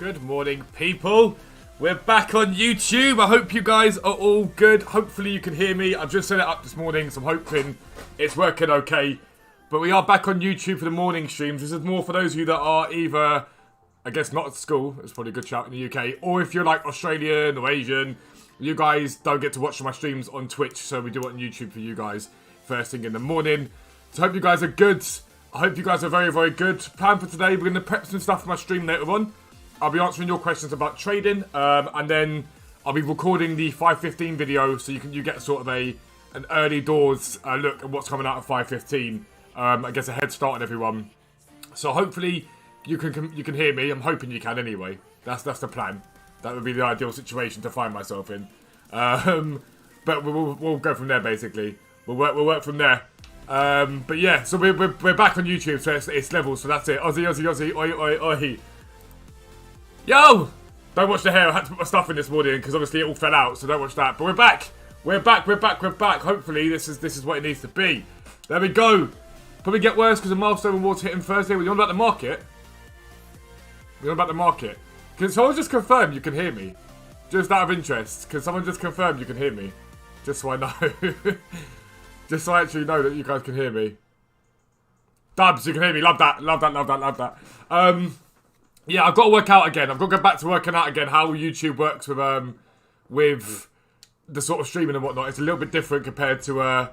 Good morning, people. We're back on YouTube. I hope you guys are all good. Hopefully you can hear me. I've just set it up this morning, so I'm hoping it's working okay. But we are back on YouTube for the morning streams. This is more for those of you that are either, I guess, not at school. It's probably a good shout in the UK. Or if you're like Australian or Asian, you guys don't get to watch my streams on Twitch. So we do it on YouTube for you guys first thing in the morning. So I hope you guys are good. I hope you guys are very, very good. Plan for today, we're going to prep some stuff for my stream later on. I'll be answering your questions about trading, and then I'll be recording the 5:15 video, so you get sort of an early doors look at what's coming out at 5:15. I guess a head start on everyone. So hopefully you can hear me. I'm hoping you can anyway. That's the plan. That would be the ideal situation to find myself in. But we'll go from there basically. We'll work from there. But yeah, so we're back on YouTube, so it's levels. So that's it. Aussie, Aussie, Aussie, oi, oi, oi. Yo! Don't watch the hair. I had to put my stuff in this morning because obviously it all fell out, so don't watch that. But we're back. We're back. Hopefully this is what it needs to be. There we go. Probably get worse because the milestone awards hitting Thursday. We're on about the market. We're on about the market. Can someone just confirm you can hear me? Just out of interest. Can someone just confirm you can hear me? Just so I know. Just so I actually know that you guys can hear me. Dubs, you can hear me. Love that. Love that. Yeah, I've got to work out again. I've got to go back to working out again how YouTube works with the sort of streaming and whatnot. It's a little bit different compared to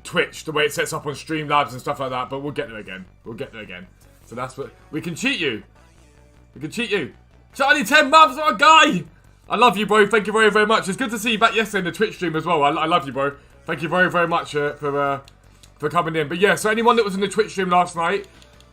Twitch, the way it sets up on Streamlabs and stuff like that. But we'll get there again. So that's what we can cheat you. Charlie, 10 months, what a guy! I love you, bro. Thank you very, very much. It's good to see you back yesterday in the Twitch stream as well. I love you, bro. Thank you very, very much for coming in. But yeah, so anyone that was in the Twitch stream last night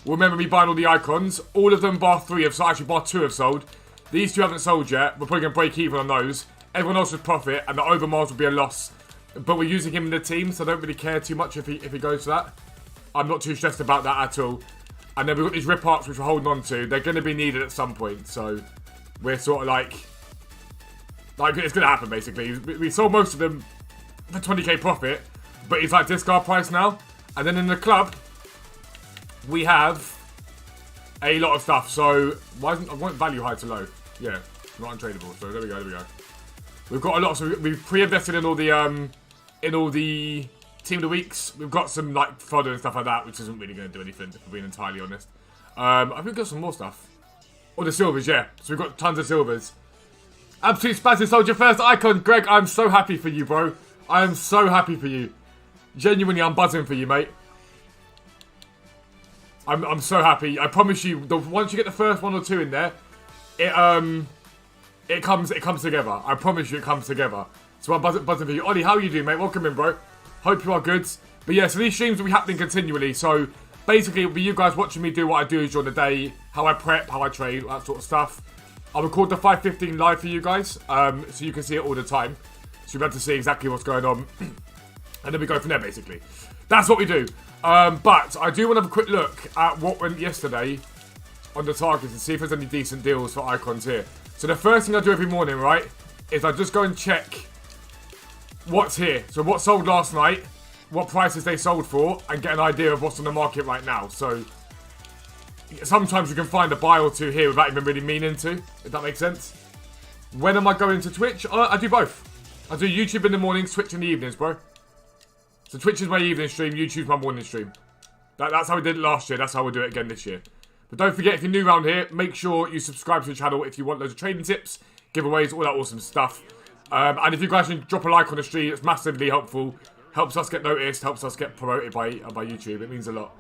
will remember me buying all the icons. All of them bar 3 have sold. Actually, bar 2 have sold. These 2 haven't sold yet. We're probably going to break even on those. Everyone else would profit, and the Overmars will be a loss. But we're using him in the team, so I don't really care too much if he goes for that. I'm not too stressed about that at all. And then we've got these rip arts which we're holding on to. They're going to be needed at some point, so we're sort of like it's going to happen, basically. We sold most of them for 20k profit, but it's like discard price now. And then in the club, we have a lot of stuff. So why isn't I want value high to low? Yeah, not untradeable. So there we go. We've got a lot. So we've pre-invested in all the team of the weeks. We've got some like fodder and stuff like that, which isn't really going to do anything, if we're being entirely honest. I think we've got some more stuff. Oh, the silvers, yeah. So we've got tons of silvers. Absolute Spazzy sold your first icon, Greg. I'm so happy for you, bro. I am so happy for you. Genuinely, I'm buzzing for you, mate. I'm so happy. I promise you, once you get the first 1 or 2 in there, it comes together. I promise you, it comes together. So I'm buzzing for you. Ollie, how are you doing, mate? Welcome in, bro. Hope you are good. But yeah, so these streams will be happening continually. So basically, it'll be you guys watching me do what I do during the day, how I prep, how I trade, that sort of stuff. I'll record the 5:15 live for you guys, so you can see it all the time. So you'll be able to see exactly what's going on. And then we go from there, basically. That's what we do. But I do want to have a quick look at what went yesterday on the targets and see if there's any decent deals for icons here. So the first thing I do every morning, right, is I just go and check what's here. So what sold last night, what prices they sold for, and get an idea of what's on the market right now. So sometimes you can find a buy or 2 here without even really meaning to, if that makes sense. When am I going to Twitch? I do both. I do YouTube in the mornings, Twitch in the evenings, bro. So Twitch is my evening stream, YouTube's my morning stream. That's how we did it last year, that's how we'll do it again this year. But don't forget, if you're new around here, make sure you subscribe to the channel if you want loads of trading tips, giveaways, all that awesome stuff. And if you guys can drop a like on the stream, it's massively helpful. Helps us get noticed, helps us get promoted by YouTube, it means a lot.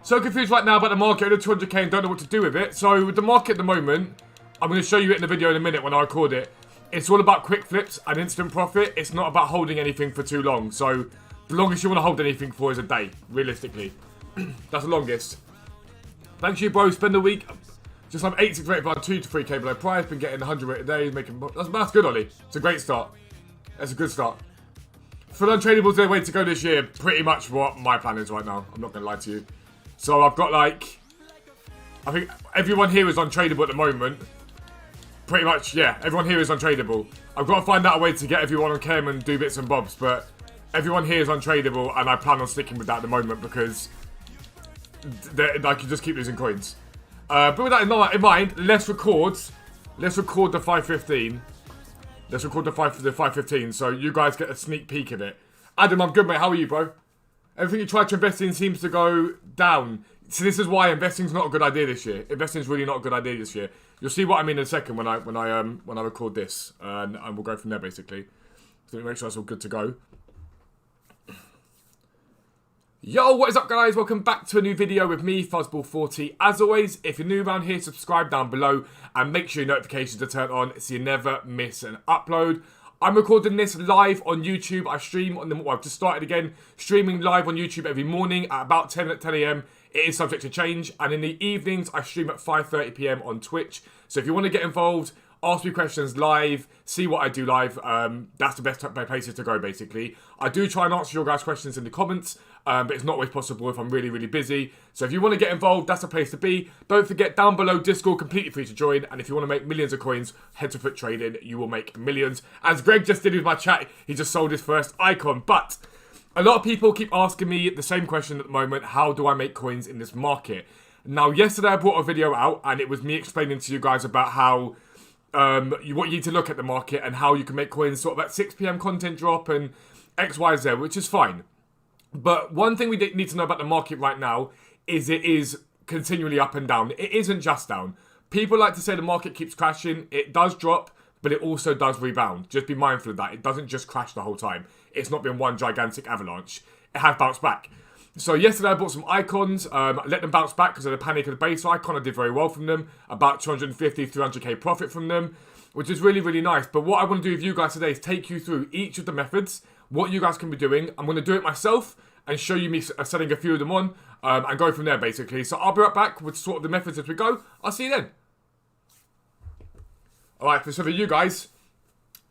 So confused right now about the market, over 200k and don't know what to do with it. So with the market at the moment, I'm going to show you it in the video in a minute when I record it. It's all about quick flips and instant profit. It's not about holding anything for too long. So the longest you want to hold anything for is a day, realistically. That's the longest. Thanks you, bro. Spend a week. Just have 86 rated by 2 to 3k below price. Been getting 100 rated days. That's good, Ollie. It's a great start. That's a good start. For untradables, is the way to go this year. Pretty much what my plan is right now. I'm not going to lie to you. So I've got like, I think everyone here is untradable at the moment. Pretty much, yeah. Everyone here is untradable. I've got to find out a way to get everyone on cam and do bits and bobs, but everyone here is untradable, and I plan on sticking with that at the moment because I can just keep losing coins. But with that in mind, let's record the 5:15. Let's record the 5:15, so you guys get a sneak peek of it. Adam, I'm good, mate. How are you, bro? Everything you try to invest in seems to go down. So this is why investing's not a good idea this year. Investing's really not a good idea this year. You'll see what I mean in a second when I record this, and we'll go from there basically. So make sure that's all good to go. Yo, what is up, guys? Welcome back to a new video with me, Fuzzball40. As always, if you're new around here, subscribe down below and make sure your notifications are turned on so you never miss an upload. I'm recording this live on YouTube. I stream on the... Well, I've just started again, streaming live on YouTube every morning at about 10 a.m. It is subject to change. And in the evenings, I stream at 5:30 p.m. on Twitch. So if you want to get involved, ask me questions live, see what I do live. That's the best places to go, basically. I do try and answer your guys' questions in the comments, but it's not always possible if I'm really, really busy. So if you want to get involved, that's the place to be. Don't forget, down below, Discord, completely free to join. And if you want to make millions of coins, head to Foot Trading. You will make millions. As Greg just did with my chat, he just sold his first icon. But a lot of people keep asking me the same question at the moment. How do I make coins in this market? Now, yesterday I brought a video out, and it was me explaining to you guys about how... what you need to look at the market and how you can make coins sort of at 6 p.m. content drop and X, Y, Z, which is fine. But one thing we need to know about the market right now is it is continually up and down. It isn't just down. People like to say the market keeps crashing. It does drop, but it also does rebound. Just be mindful of that. It doesn't just crash the whole time. It's not been one gigantic avalanche. It has bounced back. So yesterday I bought some icons, let them bounce back because of the panic of the base icon. I did very well from them, about 250, 300k profit from them, which is really, really nice. But what I want to do with you guys today is take you through each of the methods, what you guys can be doing. I'm going to do it myself and show you me setting a few of them on and go from there, basically. So I'll be right back with sort of the methods as we go. I'll see you then. Alright, so for you guys,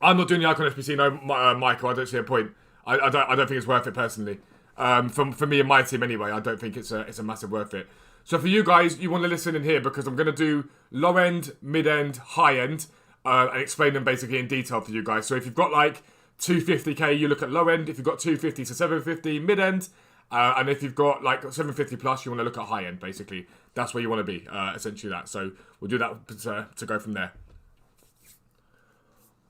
I'm not doing the icon SBC, no, Michael. I don't see a point. I don't think it's worth it personally. For me and my team anyway, I don't think it's a massive worth it. So for you guys, you want to listen in here because I'm going to do low end, mid end, high end, and explain them basically in detail for you guys. So if you've got like 250k, you look at low end. If you've got 250 to 750, mid end, and if you've got like 750 plus, you want to look at high end. Basically, that's where you want to be. Essentially that. So we'll do that to go from there.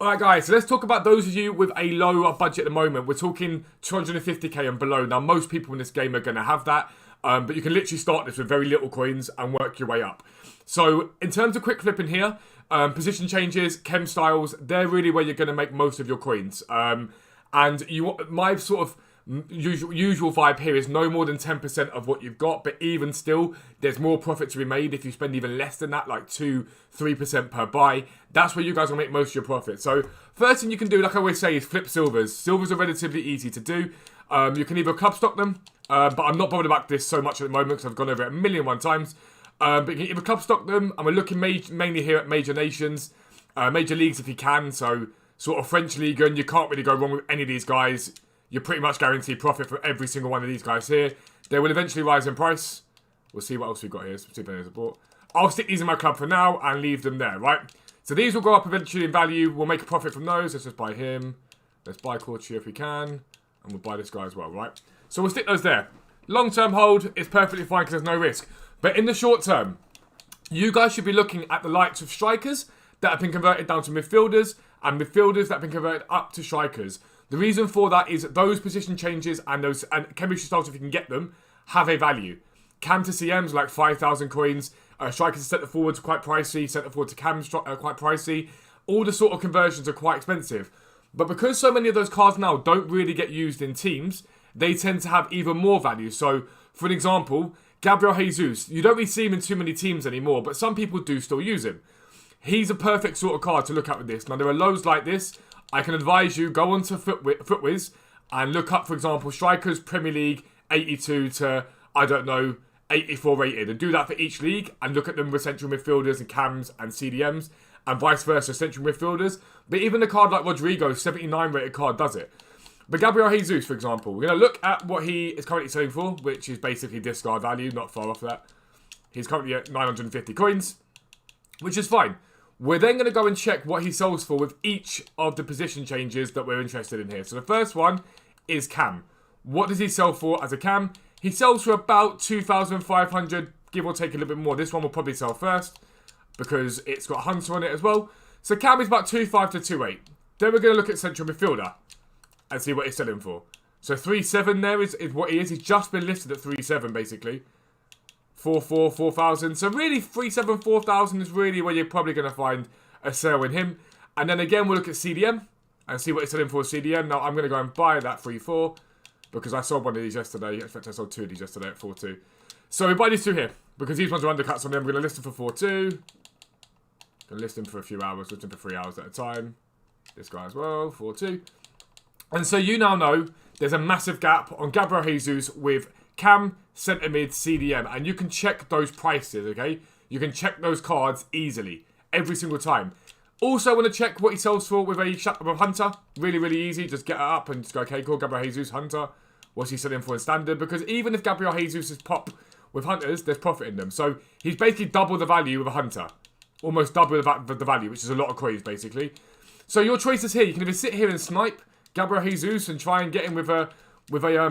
Alright guys, so let's talk about those of you with a low budget at the moment. We're talking 250k and below. Now most people in this game are going to have that, but you can literally start this with very little coins and work your way up. So in terms of quick flipping here, position changes, chem styles, they're really where you're going to make most of your coins. And my sort of usual vibe here is no more than 10% of what you've got, but even still there's more profit to be made if you spend even less than that, like 2-3% per buy. That's where you guys will make most of your profit. So first thing you can do, like I always say, is flip silvers. Silvers are relatively easy to do. You can either club stock them, but I'm not bothered about this so much at the moment because I've gone over it a million one times. But you can either club stock them, and we're looking mainly here at major nations, major leagues if you can. So sort of French league, and you can't really go wrong with any of these guys. You're pretty much guaranteed profit for every single one of these guys here. They will eventually rise in price. We'll see what else we've got here. I'll stick these in my club for now and leave them there, right? So these will go up eventually in value. We'll make a profit from those. Let's just buy him. Let's buy Corti if we can. And we'll buy this guy as well, right? So we'll stick those there. Long-term hold is perfectly fine because there's no risk. But in the short term, you guys should be looking at the likes of strikers that have been converted down to midfielders and midfielders that have been converted up to strikers. The reason for that is that those position changes and those chemistry styles, if you can get them, have a value. Cam to CMs like 5,000 coins. Strikers to centre forwards quite pricey. Centre forward to cams quite pricey. All the sort of conversions are quite expensive. But because so many of those cards now don't really get used in teams, they tend to have even more value. So, for an example, Gabriel Jesus. You don't really see him in too many teams anymore, but some people do still use him. He's a perfect sort of card to look at with this. Now, there are lows like this. I can advise you, go onto FootWiz and look up, for example, strikers, Premier League, 82 to, I don't know, 84 rated. And do that for each league and look at them with central midfielders and cams and CDMs and vice versa, central midfielders. But even a card like Rodrigo, 79 rated card, does it. But Gabriel Jesus, for example, we're going to look at what he is currently selling for, which is basically discard value, not far off that. He's currently at 950 coins, which is fine. We're then going to go and check what he sells for with each of the position changes that we're interested in here. So the first one is cam. What does he sell for as a cam? He sells for about 2,500 give or take a little bit more. This one will probably sell first because it's got Hunter on it as well. So Cam is about 2.5 to 2.8. Then we're going to look at central midfielder and see what he's selling for. So 3.7 there is what he is. He's just been listed at 3.7 basically. 4.4, 4,000. So really 3.7, 4,000 is really where you're probably going to find a sale in him. And then again, we'll look at CDM and see what he's selling for CDM. Now, I'm going to go and buy that 3.4 because I sold one of these yesterday. In fact, I sold 2 of these yesterday at 4.2. So we buy these 2 here because these ones are undercuts on them. We're going to list them for 4.2. Going to list them for a few hours, list them for 3 hours at a time. This guy as well, 4.2. And so you now know there's a massive gap on Gabriel Jesus with Cam, centre mid, CDM. And you can check those prices, okay? You can check those cards easily, every single time. Also want to check what he sells for with a Hunter. Really, really easy. Just get it up and just go, okay, cool, Gabriel Jesus, Hunter. What's he selling for in standard? Because even if Gabriel Jesus is pop with Hunters, there's profit in them. So he's basically double the value of a Hunter. Almost double the value, which is a lot of coins, basically. So your choices here. You can either sit here and snipe Gabriel Jesus and try and get him with a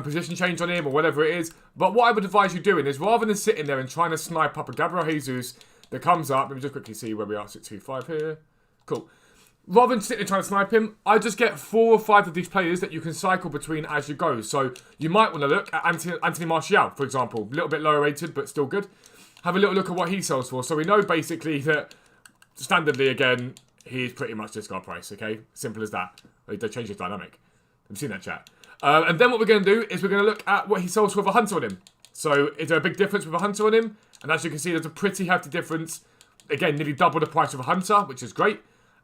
position change on him or whatever it is. But what I would advise you doing is rather than sitting there and trying to snipe up a Gabriel Jesus that comes up. Let me just quickly see where we are. 625 here. Cool. Rather than sitting there trying to snipe him, I just get 4 or 5 of these players that you can cycle between as you go. So you might want to look at Anthony Martial, for example. A little bit lower rated, but still good. Have a little look at what he sells for. So we know basically that standardly, again, he's pretty much discard price, okay? Simple as that. They changed his dynamic. I've seen that chat. And then what we're going to do is we're going to look at what he sells for with a Hunter on him. So is there a big difference with a Hunter on him? And as you can see, there's a pretty hefty difference. Again, nearly double the price of a Hunter, which is great.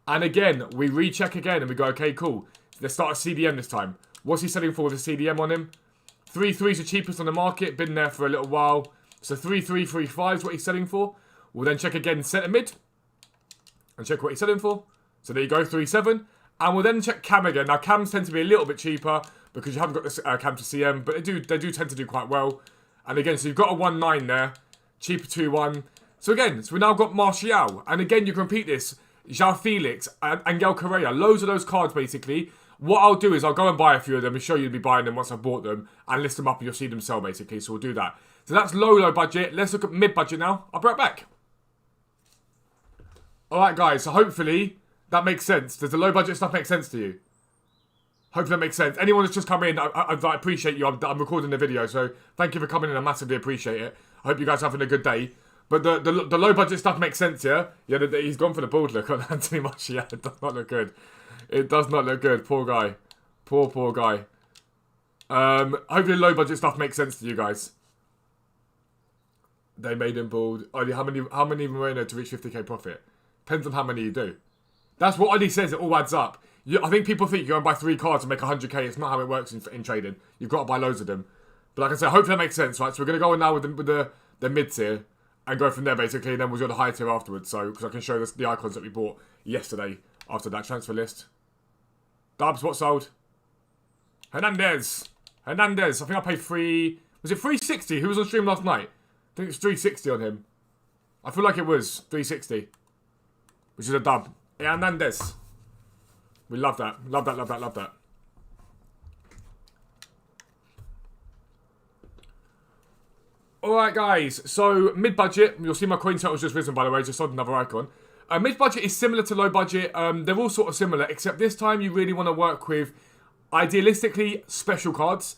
And again, we recheck again and we go, okay, cool. Let's start a CDM this time. What's he selling for with a CDM on him? 3.3 is the cheapest on the market. Been there for a little while. So 3.3, 3.5 is what he's selling for. We'll then check again centre mid. And check what he's selling for. So there you go, 3.7. And we'll then check Cam again. Now, Cams tend to be a little bit cheaper because you haven't got this Cam to CM. But they do tend to do quite well. And again, so you've got a 1.9 there. Cheaper 2.1. So again, so we now got Martial. And again, you can repeat this. João Felix, Angel Correa, loads of those cards basically. What I'll do is I'll go and buy a few of them and show you to be buying them once I've bought them and list them up and you'll see them sell basically. So we'll do that. So that's low budget. Let's look at mid budget now. I'll be right back. Alright guys, so hopefully that makes sense. Does the low budget stuff make sense to you? Hopefully that makes sense. Anyone that's just come in, I appreciate you. I'm recording the video, so thank you for coming in. I massively appreciate it. I hope you guys are having a good day. But the low budget stuff makes sense, yeah? Yeah, he's gone for the bald look on Anthony Martial. Yeah, it does not look good. It does not look good. Poor guy. Poor guy. Hopefully low budget stuff makes sense to you guys. They made him bald. Ollie, how many Moreno to reach 50k profit? Depends on how many you do. That's what Ollie says. It all adds up. I think people think you go and buy 3 cards and make 100k. It's not how it works in trading. You've got to buy loads of them. But like I said, hopefully that makes sense, right? So we're going to go on now with the mid tier. And go from there, basically, and then we'll do the high tier afterwards. So, because I can show the icons that we bought yesterday after that transfer list. Dubs, what sold? Hernandez. I think I paid was it 360? Who was on stream last night? I think it's 360 on him. I feel like it was 360. Which is a dub. Hernandez. We love that. Love that. Alright guys, so mid-budget, you'll see my coin total's just risen by the way, just on another icon. Mid-budget is similar to low-budget, they're all sort of similar, except this time you really want to work with, idealistically, special cards.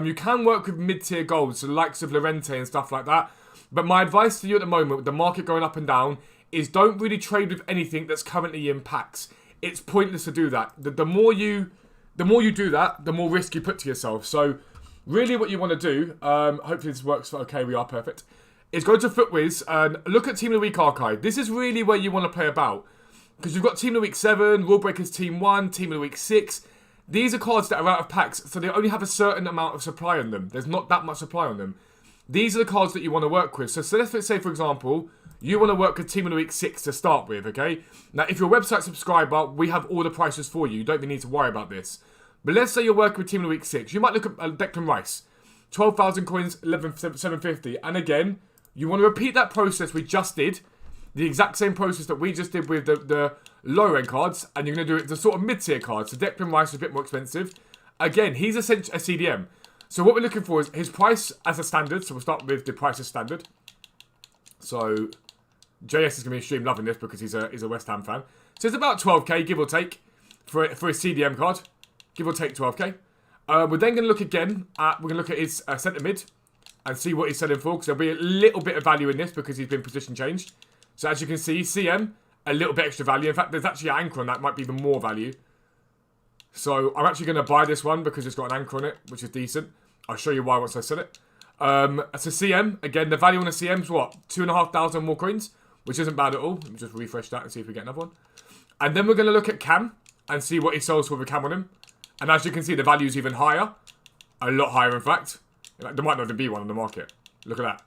You can work with mid-tier golds, the likes of Llorente and stuff like that, but my advice to you at the moment, with the market going up and down, is don't really trade with anything that's currently in packs. It's pointless to do that. The more you do that, the more risk you put to yourself. So, really what you want to do, hopefully this works for, okay, we are perfect, is go to FootWiz and look at Team of the Week archive. This is really where you want to play about. Because you've got Team of the Week 7, Rule Breakers Team 1, Team of the Week 6. These are cards that are out of packs, so they only have a certain amount of supply on them. There's not that much supply on them. These are the cards that you want to work with. So let's say, for example, you want to work with Team of the Week 6 to start with, okay? Now, if you're a website subscriber, we have all the prices for you. You don't even need to worry about this. But let's say you're working with Team of the Week 6. You might look at Declan Rice. 12,000 coins, 11,750. And again, you want to repeat that process we just did. The exact same process that we just did with the lower end cards. And you're going to do it the sort of mid-tier cards. So Declan Rice is a bit more expensive. Again, he's essentially a CDM. So what we're looking for is his price as a standard. So we'll start with the price as standard. So JS is going to be stream loving this because he's a West Ham fan. So it's about 12k, give or take, for a CDM card. Give or take 12k. We're then going to look again at, we're going to look at his centre mid and see what he's selling for, because there'll be a little bit of value in this because he's been position changed. So as you can see, CM, a little bit extra value. In fact, there's actually an anchor on that, might be even more value. So I'm actually going to buy this one because it's got an anchor on it, which is decent. I'll show you why once I sell it. It's a CM. Again, the value on a CM is what? 2,500 more coins, which isn't bad at all. Let me just refresh that and see if we get another one. And then we're going to look at Cam and see what he sells for with a Cam on him. And as you can see, the value is even higher. A lot higher, in fact. There might not even be one on the market. Look at that.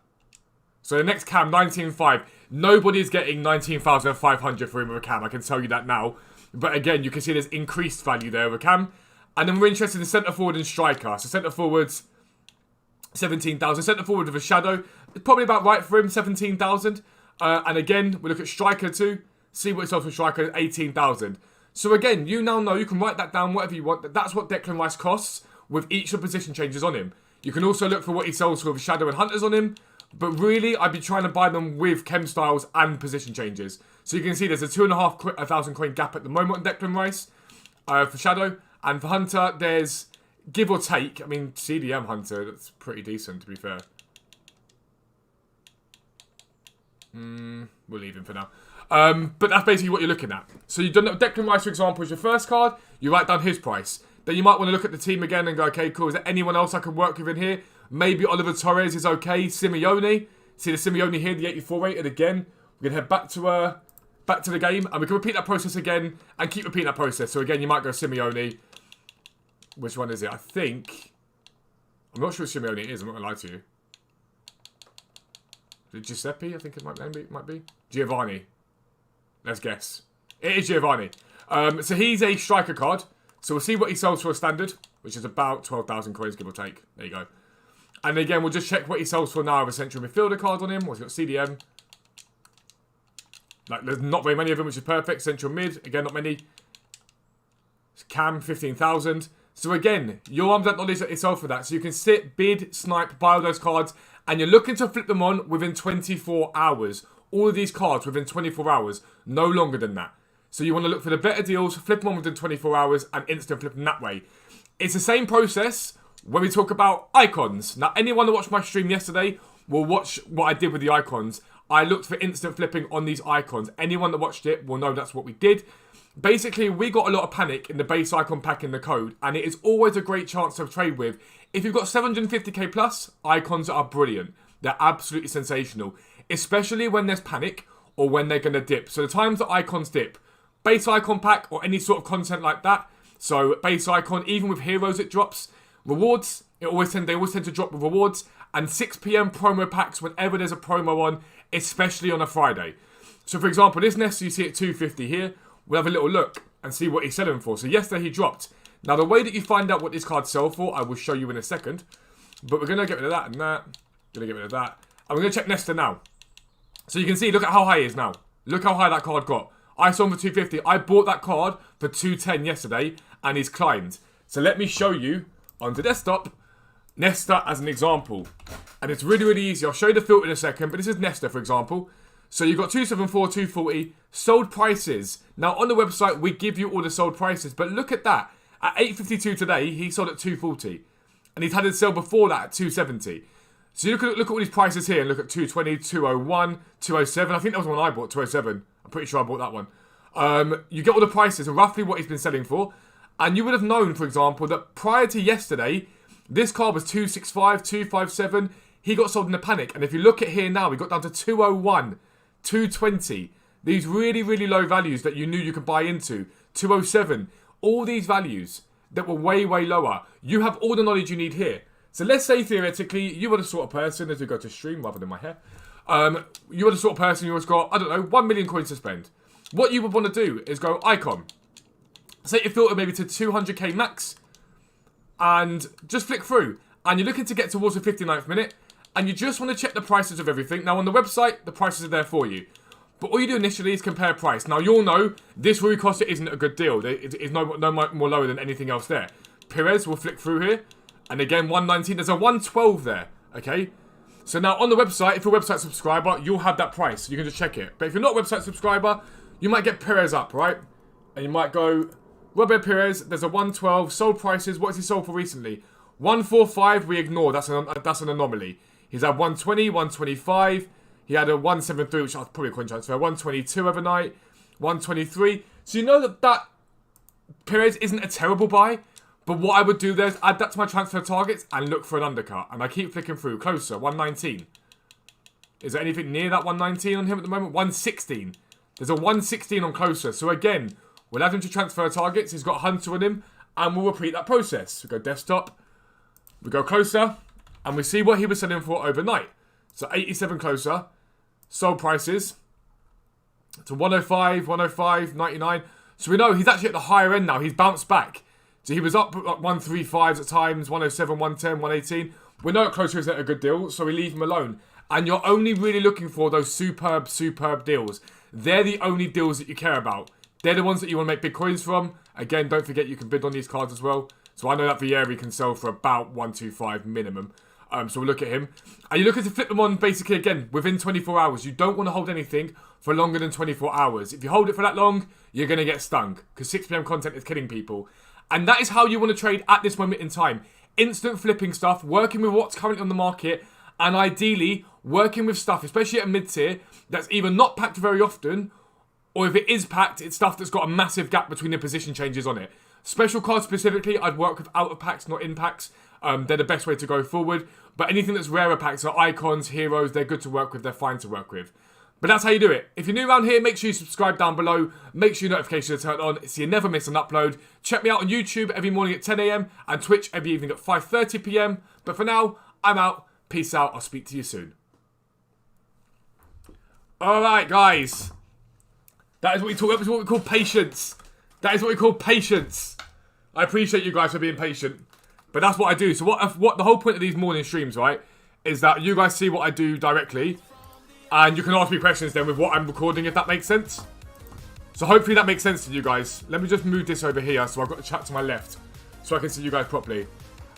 So the next Cam, 19.5. Nobody's getting 19,500 for him with a Cam. I can tell you that now. But again, you can see there's increased value there with a Cam. And then we're interested in centre forward and striker. So centre forwards, 17,000. Centre forward with a shadow, it's probably about right for him, 17,000. And again, we look at striker too. See what it's off for striker, 18,000. So again, you now know, you can write that down, whatever you want. That's what Declan Rice costs with each of the position changes on him. You can also look for what he sells for with shadow and hunters on him. But really, I'd be trying to buy them with chem styles and position changes. So you can see there's a 2,500 coin gap at the moment on Declan Rice for shadow. And for hunter, there's give or take. I mean, CDM hunter, that's pretty decent, to be fair. We'll leave him for now. But that's basically what you're looking at. So you've done Declan Rice, for example, as your first card. You write down his price. Then you might want to look at the team again and go, okay, cool. Is there anyone else I can work with in here? Maybe Oliver Torres is okay. Simeone. See the Simeone here, the 84 rated again. We're going to head back to the game. And we can repeat that process again and keep repeating that process. So again, you might go Simeone. Which one is it? I think... I'm not sure what Simeone is. I'm not going to lie to you. Is it Giuseppe? I think it might be. Giovanni. Let's guess. It is Giovanni. So he's a striker card. So we'll see what he sells for a standard, which is about 12,000 coins, give or take. There you go. And again, we'll just check what he sells for now with a central midfielder card on him. What's he got? CDM. Like, there's not very many of them, which is perfect. Central mid. Again, not many. Cam, 15,000. So again, your arms that knowledge that he sells for that. So you can sit, bid, snipe, buy all those cards, and you're looking to flip them on within 24 hours. All of these cards within 24 hours. No longer than that. So you want to look for the better deals, flip them on within 24 hours, and instant flip them that way. It's the same process when we talk about icons. Now, anyone that watched my stream yesterday will watch what I did with the icons. I looked for instant flipping on these icons. Anyone that watched it will know that's what we did. Basically, we got a lot of panic in the base icon pack in the code, and it is always a great chance to trade with. If you've got 750k plus, icons are brilliant. They're absolutely sensational, especially when there's panic or when they're going to dip. So the times that icons dip, base icon pack or any sort of content like that. So base icon, even with heroes it drops. Rewards, they always tend to drop with rewards. And 6 PM promo packs whenever there's a promo on, especially on a Friday. So for example, this Nesta you see at 250 here. We'll have a little look and see what he's selling for. So yesterday he dropped. Now the way that you find out what these cards sell for, I will show you in a second. But we're going to get rid of that and that. Going to get rid of that. And we're going to check Nesta now. So you can see, look at how high he is now. Look how high that card got. I saw him for 250. I bought that card for 210 yesterday, and he's climbed. So let me show you on the desktop Nesta as an example. And it's really, really easy. I'll show you the filter in a second, but this is Nesta, for example. So you've got 274, 240, sold prices. Now on the website, we give you all the sold prices, but look at that. At 8.52 today, he sold at 240. And he's had a sale before that at 270. So you look at all these prices here and look at 220, 201, 207. I think that was the one I bought, 207. I'm pretty sure I bought that one. You get all the prices and roughly what he's been selling for. And you would have known, for example, that prior to yesterday, this card was 265, 257. He got sold in a panic. And if you look at here now, we got down to 201, 220. These really, really low values that you knew you could buy into. 207. All these values that were way, way lower. You have all the knowledge you need here. So let's say, theoretically, you were the sort of person, as we go to stream rather than my hair, you were the sort of person who has got, I don't know, 1 million coins to spend. What you would want to do is go icon. Set your filter maybe to 200k max. And just flick through. And you're looking to get towards the 59th minute. And you just want to check the prices of everything. Now on the website, the prices are there for you. But all you do initially is compare price. Now you'll know this Rui Costa isn't a good deal. It's no more lower than anything else there. Perez will flick through here. And again, 119. There's a 112 there. Okay. So now on the website, if you're a website subscriber, you'll have that price. You can just check it. But if you're not a website subscriber, you might get Perez up, right? And you might go, Robert Perez, there's a 112, sold prices. What has he sold for recently? 145, we ignore. That's an anomaly. He's had 120, 125. He had a 173, which I probably couldn't transfer. 122 overnight, 123. So you know that Perez isn't a terrible buy. But what I would do there is add that to my transfer targets and look for an undercut. And I keep flicking through. Closer, 119. Is there anything near that 119 on him at the moment? 116. There's a 116 on Closer. So again, we'll add him to transfer targets. He's got Hunter on him. And we'll repeat that process. We go desktop. We go Closer. And we see what he was selling for overnight. So 87 Closer. Sold prices. To 105, 105, 99. So we know he's actually at the higher end now. He's bounced back. So he was up like 135s at times, 107, 110, 118. We know Closer isn't a good deal, so we leave him alone. And you're only really looking for those superb deals. They're the only deals that you care about. They're the ones that you want to make big coins from. Again, don't forget you can bid on these cards as well. So I know that Vieri can sell for about 125 minimum. So we'll look at him. And you're looking to flip them on basically, again, within 24 hours. You don't want to hold anything for longer than 24 hours. If you hold it for that long, you're going to get stung. Because 6 PM content is killing people. And that is how you want to trade at this moment in time. Instant flipping stuff, working with what's currently on the market, and ideally working with stuff, especially at mid-tier, that's either not packed very often, or if it is packed, it's stuff that's got a massive gap between the position changes on it. Special cards specifically, I'd work with out of packs, not in packs. They're the best way to go forward. But anything that's rarer packs, so icons, heroes, they're good to work with, they're fine to work with. But that's how you do it. If you're new around here, make sure you subscribe down below. Make sure your notifications are turned on so you never miss an upload. Check me out on YouTube every morning at 10 AM and Twitch every evening at 5:30 PM. But for now, I'm out. Peace out. I'll speak to you soon. Alright, guys. That is what we call patience. That is what we call patience. I appreciate you guys for being patient. But that's what I do. So what the whole point of these morning streams, right, is that you guys see what I do directly. And you can ask me questions then with what I'm recording, if that makes sense. So hopefully that makes sense to you guys. Let me just move this over here so I've got the chat to my left. So I can see you guys properly.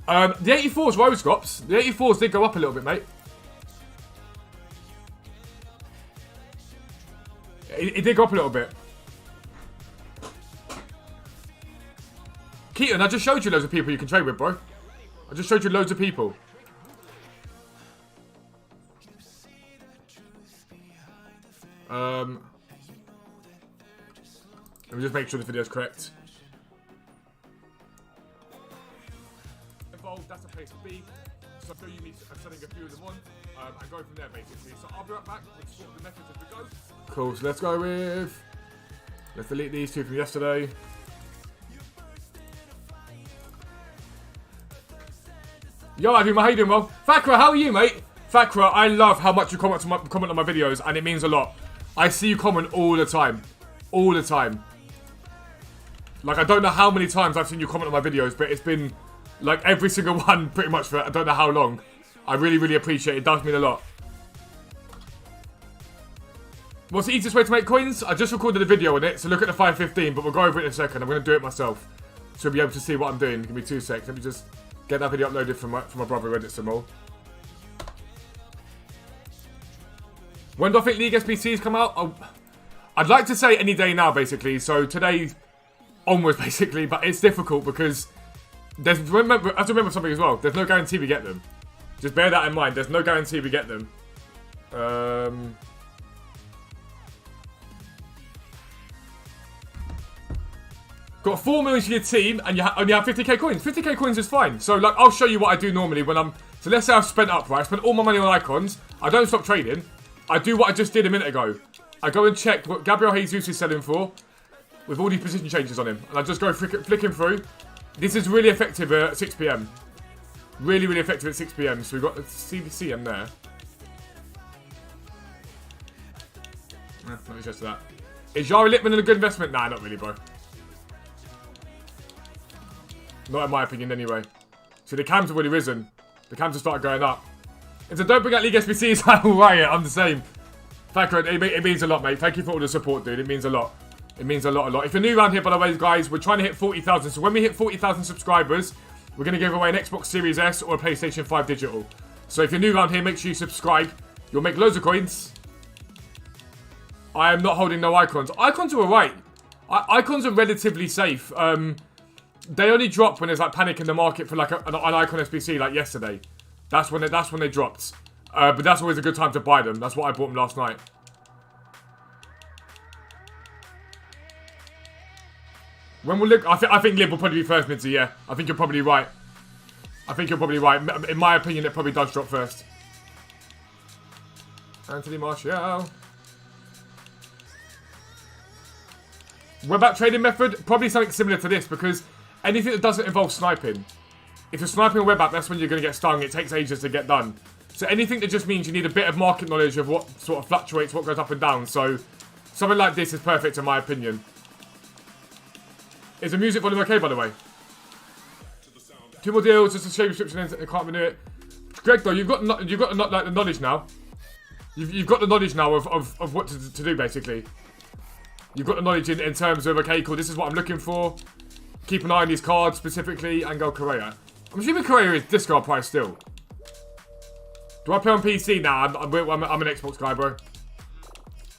The 84's Rose Drops. The 84's did go up a little bit, mate. It did go up a little bit. Keaton, I just showed you loads of people you can trade with, bro. I just showed you loads of people. Let me just make sure the video's correct. Involved, that's a place to be. So you need setting a few of them on and go from there basically. So I'll be right back with sort of the methods as we go. Cool, so let's go with... Let's delete these two from yesterday. Yo, Avima, how you doing, well? Fakra, how are you, mate? Fakra, I love how much you comment on my videos, and it means a lot. I see you comment all the time. All the time. Like, I don't know how many times I've seen you comment on my videos, but it's been, like, every single one, pretty much, for I don't know how long. I really, really appreciate it. It does mean a lot. What's the easiest way to make coins? I just recorded a video on it, so look at the 515, but we'll go over it in a second. I'm going to do it myself. So you'll be able to see what I'm doing. Give me 2 seconds. Let me just get that video uploaded from my brother who edits them all. When do I think League SBCs come out? Oh, I'd like to say any day now, basically. So today onwards, basically. But it's difficult because I have to remember something as well. There's no guarantee we get them. Just bear that in mind. There's no guarantee we get them. Got 4 million for your team and you only have 50k coins. 50k coins is fine. So, like, I'll show you what I do normally when I'm... So, let's say I've spent up, right? I spent all my money on icons. I don't stop trading. I do what I just did a minute ago. I go and check what Gabriel Jesus is selling for with all these position changes on him. And I just go flicking through. This is really effective at 6 PM. Really, really effective at 6 PM. So, we've got the CM there. Not just that. Is Jari Littman a good investment? Nah, not really, bro. Not in my opinion, anyway. See, the cams have already risen. The cams have started going up. And so don't bring out League SBCs, I will riot. I'm the same. Thank you. It means a lot, mate. Thank you for all the support, dude. It means a lot. It means a lot. If you're new around here, by the way, guys, we're trying to hit 40,000. So when we hit 40,000 subscribers, we're going to give away an Xbox Series S or a PlayStation 5 digital. So if you're new around here, make sure you subscribe. You'll make loads of coins. I am not holding no icons. Icons are alright. Icons are relatively safe. They only drop when there's like panic in the market for like an icon SBC like yesterday. That's when they dropped. But that's always a good time to buy them. That's why I bought them last night. When will look? I think Liv will probably be first, Mitzi. Yeah, I think you're probably right. In my opinion, it probably does drop first. Anthony Martial. What about trading method? Probably something similar to this, because anything that doesn't involve sniping. If you're sniping a web app, that's when you're going to get stung. It takes ages to get done. So anything that just means you need a bit of market knowledge of what sort of fluctuates, what goes up and down. So something like this is perfect in my opinion. Is the music volume okay, by the way? 2 more deals, just a shave description, and I can't renew it. Greg, though, you've got like the knowledge now. You've got the knowledge now of what to do, basically. You've got the knowledge in terms of, okay, cool, this is what I'm looking for. Keep an eye on these cards specifically, and go Correa. I'm assuming Correa is discard price still. Do I play on PC? Nah, I'm an Xbox guy, bro.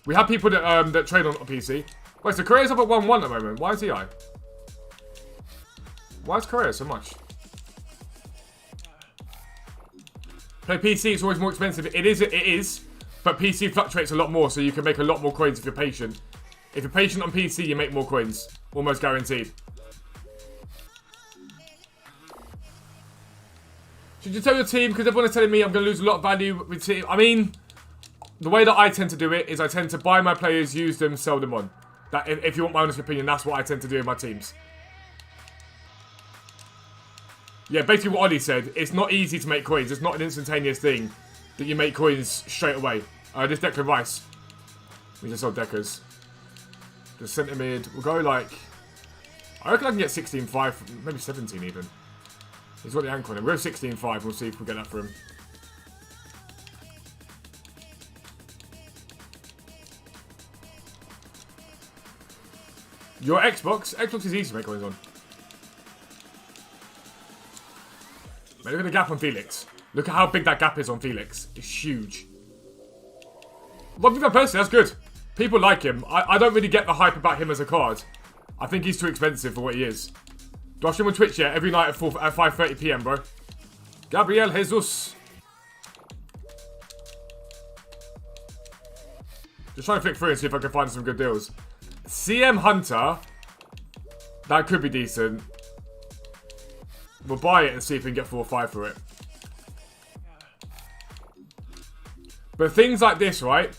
We have people that trade on PC. Wait, so Correa's up at 1-1 at the moment. Why is he high? Why is Correa so much? Play PC, it's always more expensive. It is, but PC fluctuates a lot more, so you can make a lot more coins if you're patient. If you're patient on PC, you make more coins. Almost guaranteed. Should you tell your team? Because everyone is telling me I'm going to lose a lot of value with team. I mean, the way that I tend to do it is I tend to buy my players, use them, sell them on. That, if you want my honest opinion, that's what I tend to do in my teams. Yeah, basically what Ollie said, it's not easy to make coins. It's not an instantaneous thing that you make coins straight away. This Declan Rice. We just sold Deckers. Just centre mid. We'll go like... I reckon I can get 16.5, maybe 17 even. He's got the ankle on him. We'll go 16.5. We'll see if we get that for him. Your Xbox? Xbox is easy to make coins on. Man, look at the gap on Felix. Look at how big that gap is on Felix. It's huge. Well, personally, that's good. People like him. I don't really get the hype about him as a card. I think he's too expensive for what he is. Do I stream on Twitch? Yeah, every night at 5:30 PM, bro. Gabriel Jesus. Just trying to flick through and see if I can find some good deals. CM Hunter. That could be decent. We'll buy it and see if we can get 4 or 5 for it. But things like this, right?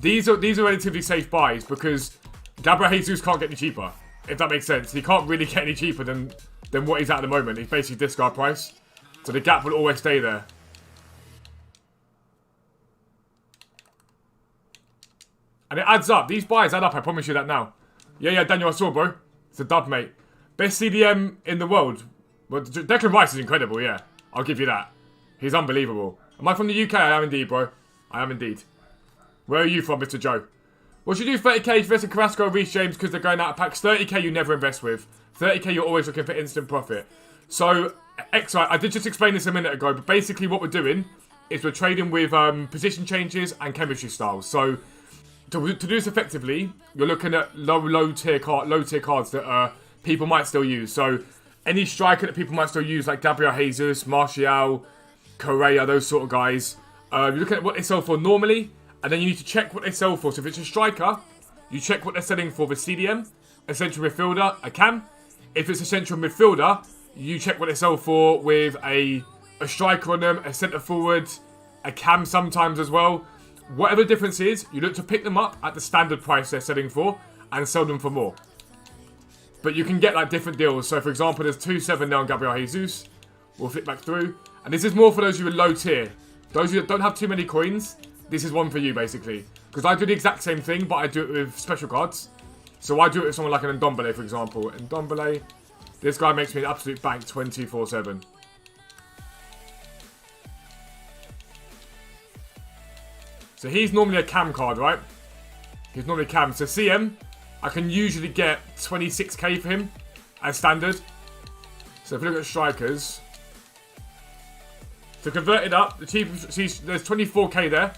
These are relatively safe buys because Gabriel Jesus can't get any cheaper. If that makes sense. He can't really get any cheaper than what he's at the moment. He's basically discard price. So the gap will always stay there. And it adds up. These buys add up, I promise you that now. Yeah, Daniel, I saw, bro. It's a dub, mate. Best CDM in the world. Well, Declan Rice is incredible, yeah. I'll give you that. He's unbelievable. Am I from the UK? I am indeed, bro. I am indeed. Where are you from, Mr. Joe? What should you do 30k invest in Carrasco or Reece James because they're going out of packs? 30k you never invest with. 30k you're always looking for instant profit. So, Excite, I did just explain this a minute ago, but basically what we're doing is we're trading with position changes and chemistry styles. So, to do this effectively, you're looking at low tier cards that people might still use. So, any striker that people might still use, like Gabriel Jesus, Martial, Correa, those sort of guys. You're looking at what they sell for normally, and then you need to check what they sell for. So if it's a striker, you check what they're selling for the CDM, a central midfielder, a cam. If it's a central midfielder, you check what they sell for with a striker on them, a centre forward, a cam sometimes as well. Whatever the difference is, you look to pick them up at the standard price they're selling for and sell them for more. But you can get like different deals. So for example, there's 2.7 now on Gabriel Jesus. We'll flip back through. And this is more for those who are low tier. Those who don't have too many coins, this is one for you basically. Because I do the exact same thing, but I do it with special cards. So I do it with someone like an Ndombele, for example. Ndombele, this guy makes me an absolute bank 24/7. So he's normally a cam card, right? He's normally a cam. So CM, I can usually get 26k for him as standard. So if we look at strikers, To convert it up, the cheapest, see, there's 24k there.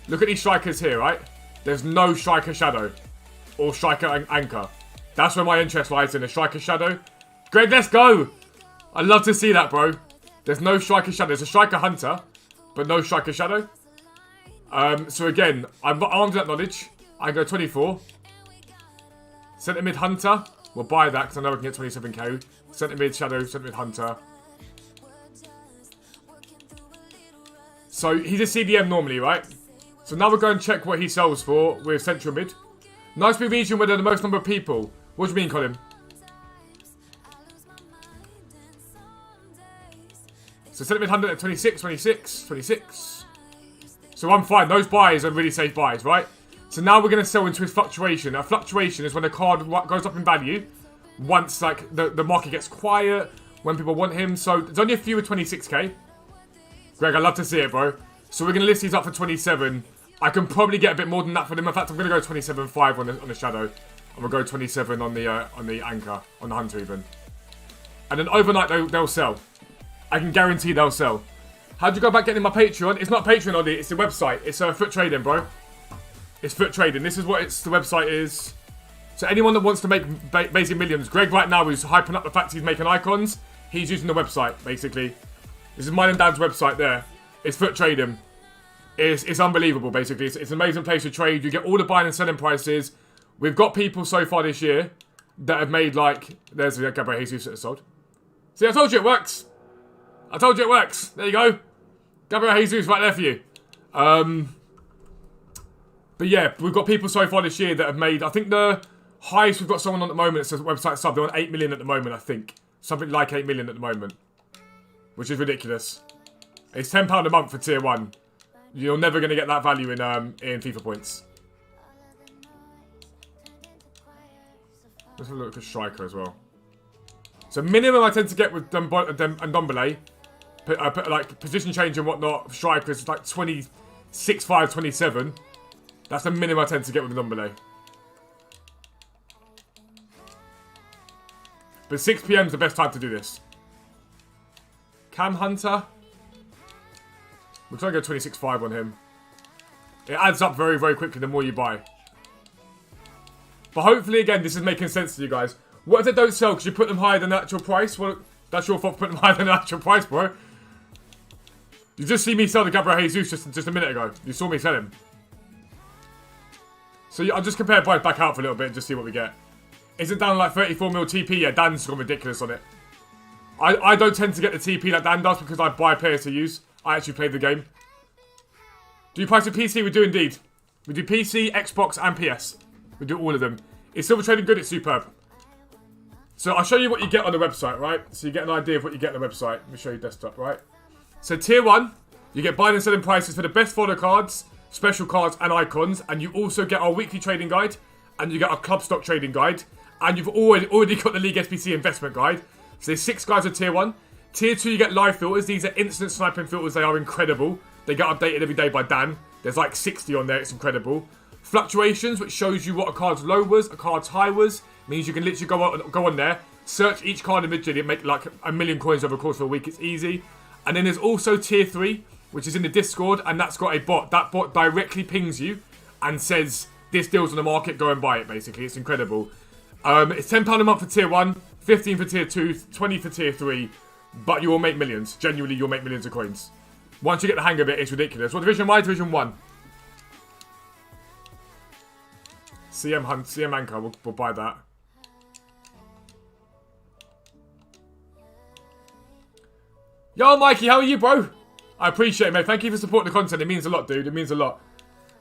Look at these strikers here, right? There's no striker shadow or striker anchor. That's where my interest lies in, a striker shadow. Greg, let's go! I'd love to see that, bro. There's no striker shadow. There's a striker hunter, but no striker shadow. So again, I'm armed with that knowledge. I go 24. Centre mid hunter. We'll buy that because I know I can get 27k. Centre mid shadow, centre mid hunter. So he's a CDM normally, right? So now we're going to check what he sells for with central mid. Nice big region where there are the most number of people. What do you mean, Colin? So centre mid hunter at 26, 26, 26. So I'm fine. Those buys are really safe buys, right? So now we're going to sell into his fluctuation. A fluctuation is when a card goes up in value once like the market gets quiet, when people want him. So there's only a few with 26k. Greg, I'd love to see it, bro. So we're going to list these up for 27. I can probably get a bit more than that for them. In fact, I'm going to go 27.5 on the shadow. And we'll go 27 on the anchor, on the hunter even. And then overnight they'll sell. I can guarantee they'll sell. How'd you go about getting my Patreon? It's not Patreon, Ollie. It's the website. It's foot trading, bro. It's foot trading. This is what the website is. So anyone that wants to make basically millions. Greg right now is hyping up the fact he's making icons. He's using the website, basically. This is mine and Dad's website there. It's foot trading. It's unbelievable, basically. It's an amazing place to trade. You get all the buying and selling prices. We've got people so far this year that have made like... There's the Gabriel Jesus that sold. See, I told you it works. I told you it works. There you go. Gabriel Jesus right there for you. But yeah, we've got people so far this year that have made... I think the highest we've got someone on at the moment, it's a website sub. They're on 8 million at the moment, I think. Something like 8 million at the moment. Which is ridiculous. It's £10 a month for tier 1. You're never going to get that value in FIFA points. Let's have a look at striker as well. So minimum I tend to get with Ndombele, like position change and whatnot, strikers like 26, 5, 27. That's the minimum I tend to get with Ndombele. But 6 PM is the best time to do this. Cam Hunter. We're trying to go 26.5 on him. It adds up very, very quickly the more you buy. But hopefully, again, this is making sense to you guys. What if they don't sell because you put them higher than the actual price? Well, that's your fault for putting them higher than the actual price, bro. You just see me sell the Gabriel Jesus just a minute ago. You saw me sell him. So I'll just compare price back out for a little bit and just see what we get. Is it down like 34 mil TP? Yeah, Dan's gone ridiculous on it. I don't tend to get the TP like Dan does because I buy players to use. I actually play the game. Do you price a PC? We do indeed. We do PC, Xbox, and PS. We do all of them. Is silver trading good? It's superb. So I'll show you what you get on the website, right? So you get an idea of what you get on the website. Let me show you desktop, right? So tier 1, you get buying and selling prices for the best follow cards, special cards, and icons. And you also get our weekly trading guide. And you get our club stock trading guide. And you've already got the League SBC investment guide. So there's 6 guides on tier 1. Tier 2, you get live filters. These are instant sniping filters. They are incredible. They get updated every day by Dan. There's like 60 on there. It's incredible. Fluctuations, which shows you what a card's low was, a card's high was. Means you can literally go on there, search each card individually and make like 1 million coins over the course of a week. It's easy. And then there's also tier 3, which is in the Discord. And that's got a bot. That bot directly pings you and says, this deal's on the market. Go and buy it, basically. It's incredible. It's £10 a month for tier 1, 15 for tier 2, 20 for tier 3. But you will make millions. Genuinely, you'll make millions of coins. Once you get the hang of it, it's ridiculous. What division am I? Division 1. CM Hunt, CM Anchor. We'll buy that. Yo, Mikey, how are you, bro? I appreciate it, mate. Thank you for supporting the content. It means a lot, dude. It means a lot.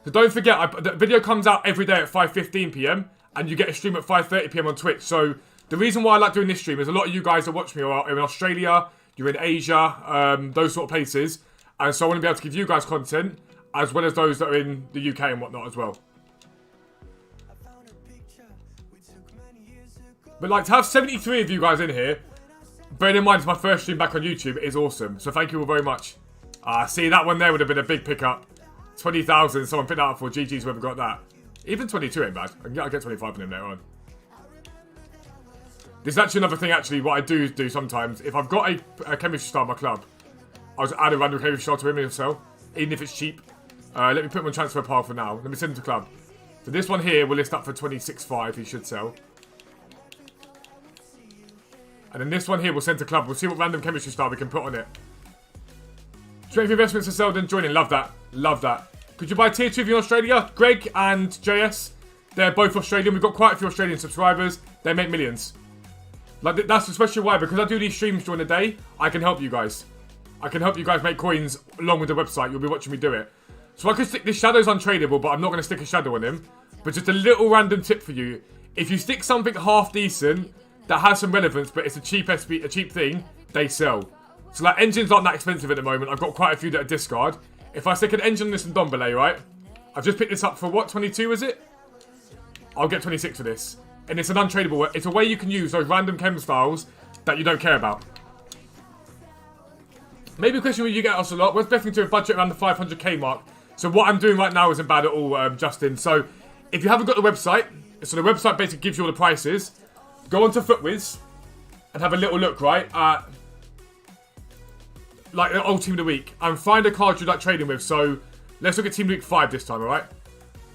So don't forget, the video comes out every day at 5:15 PM. And you get a stream at 5:30 PM on Twitch. So the reason why I like doing this stream is a lot of you guys that watch me are in Australia, you're in Asia, those sort of places. And so I want to be able to give you guys content, as well as those that are in the UK and whatnot as well. But like, to have 73 of you guys in here, bearing in mind it's my first stream back on YouTube, is awesome. So thank you all very much. See, that one there would have been a big pickup. 20,000, someone picked that up for GG's whoever got that. Even 22 ain't bad. I'll get 25 on him later on. There's actually another thing, what I do sometimes. If I've got a chemistry star in my club, I'll just add a random chemistry star to him and he'll sell. Even if it's cheap. Let me put him on transfer pile for now. Let me send him to club. So this one here will list up for 26.5. He should sell. And then this one here we'll send to club. We'll see what random chemistry star we can put on it. Strength investments to sell, then joining. Love that. Love that. Could you buy tier 2 if you're in Australia? Greg and JS, they're both Australian. We've got quite a few Australian subscribers. They make millions. Like, that's especially why, because I do these streams during the day, I can help you guys. I can help you guys make coins along with the website. You'll be watching me do it. So I could stick this shadow's untradeable, but I'm not going to stick a shadow on him. But just a little random tip for you. If you stick something half decent that has some relevance, but it's a cheap thing, they sell. So like engines aren't that expensive at the moment. I've got quite a few that are discard. If I stick an engine on this and Dombele, right? I've just picked this up for what, 22 is it? I'll get 26 for this. And it's an untradeable. It's a way you can use those random chem styles that you don't care about. Maybe a question where you get us a lot. We're definitely to a budget around the 500k mark. So what I'm doing right now isn't bad at all, Justin. So if you haven't got the website, so the website basically gives you all the prices. Go onto FootWiz and have a little look, right, at like the old team of the week and find a card you like trading with. So let's look at team of the week 5 this time, alright?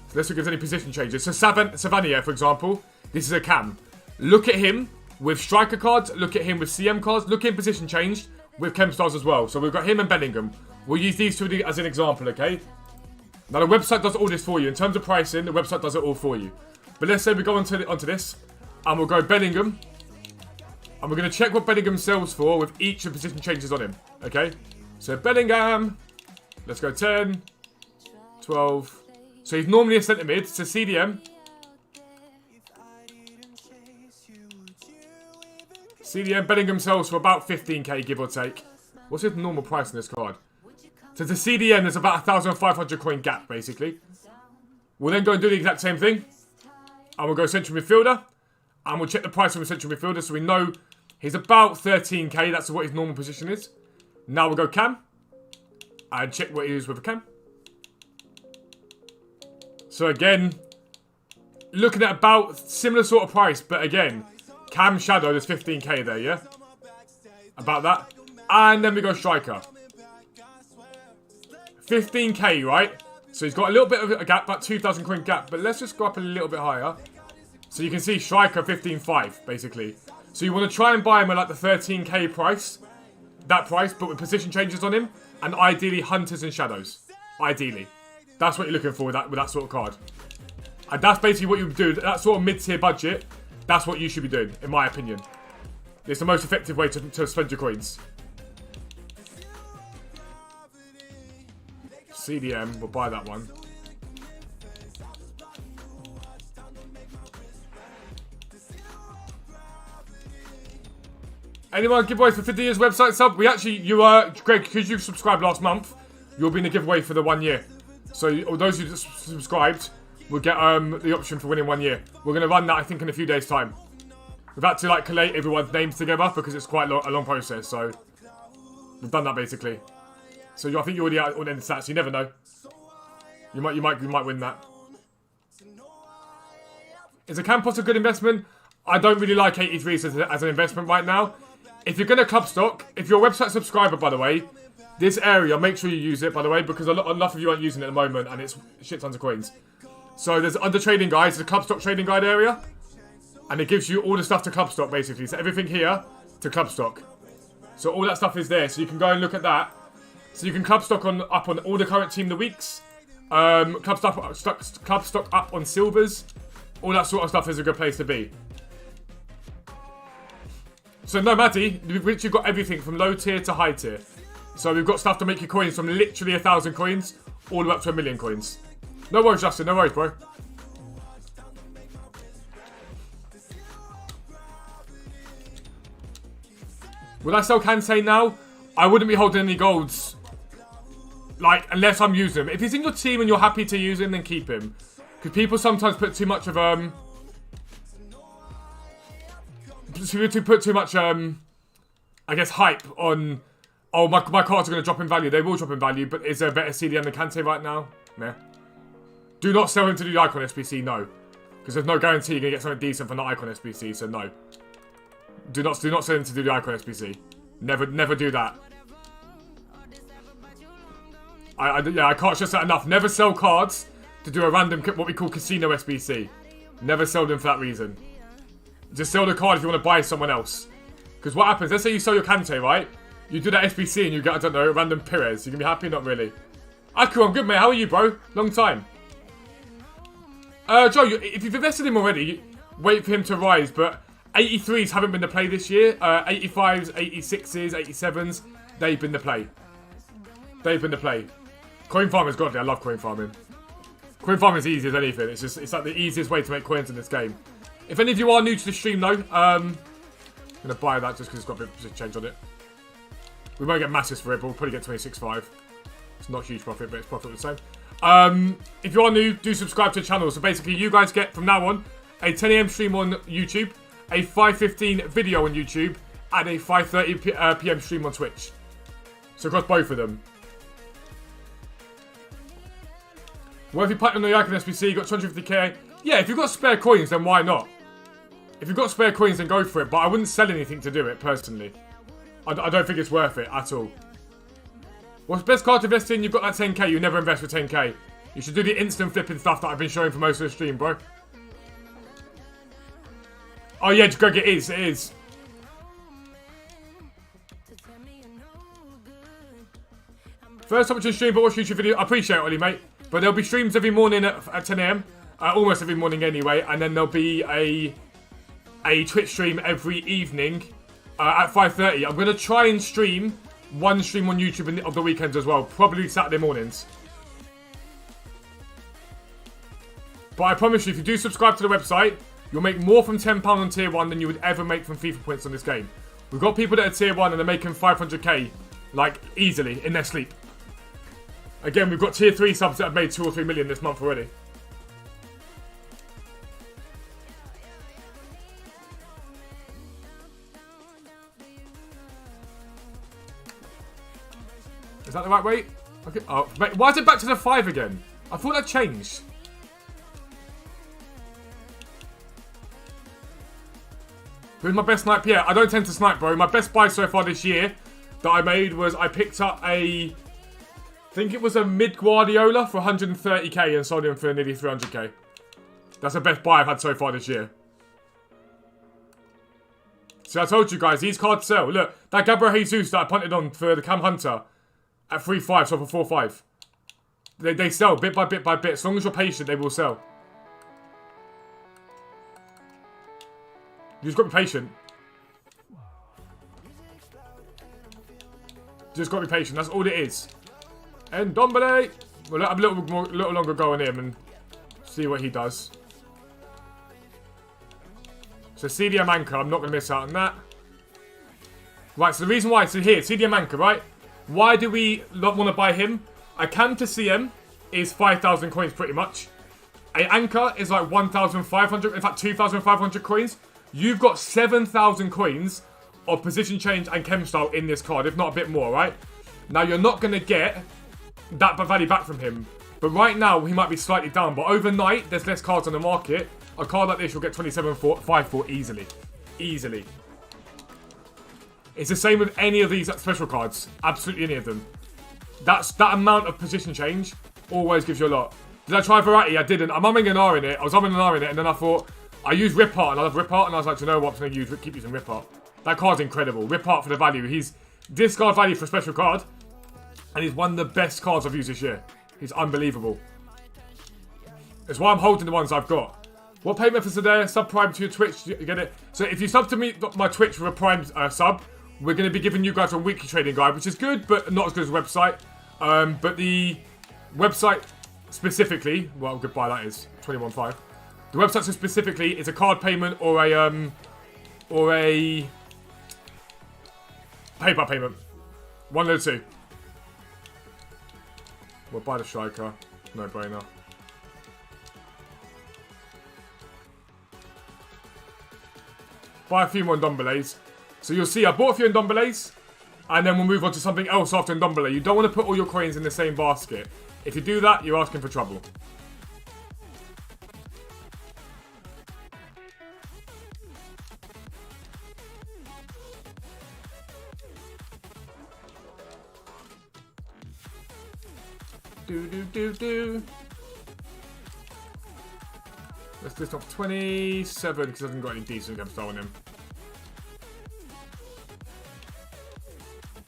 So let's look if there's any position changes. So Savania, for example, this is a cam. Look at him with striker cards, look at him with CM cards, look at him position changed with chem stars as well. So we've got him and Bellingham. We'll use these two as an example, okay? Now the website does all this for you. In terms of pricing, the website does it all for you. But let's say we go onto this and we'll go Bellingham. And we're going to check what Bellingham sells for with each of the position changes on him. Okay? So Bellingham. Let's go 10. 12. So he's normally a centre mid. So CDM. CDM Bellingham sells for about 15k, give or take. What's his normal price on this card? So to CDM, there's about a 1,500 coin gap, basically. We'll then go and do the exact same thing. And we'll go central midfielder. And we'll check the price of a central midfielder so we know he's about 13k. That's what his normal position is. Now we'll go cam. And check what he is with a cam. So again, looking at about similar sort of price. But again, cam shadow, there's 15k there, yeah? About that. And then we go striker. 15k, right? So he's got a little bit of a gap, about 2,000 coin gap. But let's just go up a little bit higher. So you can see striker 15.5, basically. So you want to try and buy him at like the 13k price. That price, but with position changes on him. And ideally hunters and shadows. Ideally. That's what you're looking for with that sort of card. And that's basically what you would do. That sort of mid-tier budget, that's what you should be doing, in my opinion. It's the most effective way to spend your coins. CDM, we'll buy that one. Anyone giveaways for 50 years website sub? We actually, Greg, because you subscribed last month, you'll be in a giveaway for the 1 year. So those who subscribed will get the option for winning 1 year. We're going to run that, I think, in a few days' time. We've had to like collate everyone's names together because it's quite a long process. So we've done that basically. So I think you're already out on the stats. You never know. You might win that. Is a Campos a good investment? I don't really like 83s as an investment right now. If you're going to club stock, if you're a website subscriber, by the way, this area, make sure you use it, by the way, because enough of you aren't using it at the moment, and it's shit tons of coins. So there's under trading guides, there's a club stock trading guide area, and it gives you all the stuff to club stock, basically. So everything here to club stock. So all that stuff is there, so you can go and look at that. So you can club stock up on all the current team of the weeks, club stock up on silvers. All that sort of stuff is a good place to be. So no, Maddie, we've literally got everything from low tier to high tier. So we've got stuff to make your coins from literally 1,000 coins all the way up to 1,000,000 coins. No worries, Justin. No worries, bro. Would I sell Kante now? I wouldn't be holding any golds. Like, unless I'm using him. If he's in your team and you're happy to use him, then keep him. Because people sometimes put too much of, I guess, hype on, oh, my cards are going to drop in value. They will drop in value, but is there a better CDM than Kante right now? Meh. Do not sell him to the Icon SBC, no. Because there's no guarantee you're going to get something decent from the Icon SBC, so no. Do not sell him to do the Icon SBC. Never do that. I can't stress that enough. Never sell cards to do a random, what we call casino SBC. Never sell them for that reason. Just sell the card if you want to buy someone else. Because what happens, let's say you sell your Kante, right? You do that SBC and you get, I don't know, a random Perez. You can be happy? Not really. Aku, I'm good, mate. How are you, bro? Long time. Joe, if you've invested in him already, wait for him to rise. But 83s haven't been the play this year. 85s, 86s, 87s, they've been the play. They've been the play. Coin farming's got it. I love coin farming. Coin farming is easy as anything. It's like the easiest way to make coins in this game. If any of you are new to the stream though, I'm gonna buy that just because it's got a bit of change on it. We won't get masses for it, but we'll probably get 26.5. It's not huge profit, but it's profit the same. If you are new, do subscribe to the channel. So basically, you guys get from now on a 10 AM stream on YouTube, a 5:15 video on YouTube, and a 5:30 PM stream on Twitch. So across both of them. Well, if you put on the Icon SBC, you got 250k. Yeah, if you've got spare coins, then why not? If you've got spare coins, then go for it. But I wouldn't sell anything to do it, personally. I don't think it's worth it at all. What's the best card to invest in? You've got that 10k. You never invest for 10k. You should do the instant flipping stuff that I've been showing for most of the stream, bro. Oh, yeah, Greg, it is. It is. First time to stream, but watch YouTube video. I appreciate it, Ollie, mate. But there'll be streams every morning at 10 AM. Almost every morning anyway. And then there'll be a Twitch stream every evening at 5:30. I'm going to try and stream one stream on YouTube of the weekends as well. Probably Saturday mornings. But I promise you, if you do subscribe to the website, you'll make more from £10 on tier 1 than you would ever make from FIFA points on this game. We've got people that are tier 1 and they're making 500k, like, easily, in their sleep. Again, we've got tier 3 subs that have made 2 or 3 million this month already. Is that the right way? Okay. Oh, why is it back to the 5 again? I thought that changed. Who's my best snipe? Yeah, I don't tend to snipe, bro. My best buy so far this year that I made was I picked up I think it was a mid-Guardiola for 130k and sold him for nearly 300k. That's the best buy I've had so far this year. See, I told you guys, these cards sell. Look, that Gabriel Jesus that I punted on for the Cam Hunter at 3.5, so for 4.5. They sell bit by bit by bit. As long as you're patient, they will sell. You just got to be patient. Just got to be patient. That's all it is. And Ndombele. We'll let a little longer go on him and see what he does. So CDM Anchor. I'm not going to miss out on that. Right, so the reason why, so here, CDM Anchor, right? Why do we not want to buy him? A cam to CM is 5,000 coins pretty much. A Anchor is like 1,500, in fact 2,500 coins. You've got 7,000 coins of position change and chem style in this card, if not a bit more, right? Now, you're not going to get that value back from him. But right now, he might be slightly down. But overnight, there's less cards on the market. A card like this, you'll get 27.5 for easily. Easily. It's the same with any of these special cards. Absolutely any of them. That amount of position change always gives you a lot. Did I try Variety? I didn't. I'm umming an R in it. I was umming an R in it, and then I thought, I use Rip Art, and I love Rip Art, and I was like, you know what, I'm going to keep using Rip Art. That card's incredible. Rip Art for the value. He's discard value for a special card, and he's one of the best cards I've used this year. He's unbelievable. That's why I'm holding the ones I've got. What payment methods are there? Sub Prime to your Twitch, you get it? So if you sub to me, my Twitch with a Prime sub, we're going to be giving you guys a weekly trading guide, which is good, but not as good as the website. But the website specifically, well, goodbye, that is 21.5. The website specifically is a card payment or a PayPal payment. One of the two. We'll buy the striker. No brainer. Buy a few more Ndombeles. So you'll see I bought a few Ndombeles, and then we'll move on to something else after Ndombele. You don't want to put all your coins in the same basket. If you do that, you're asking for trouble. Let's list off 27 because I haven't got any decent game style on him.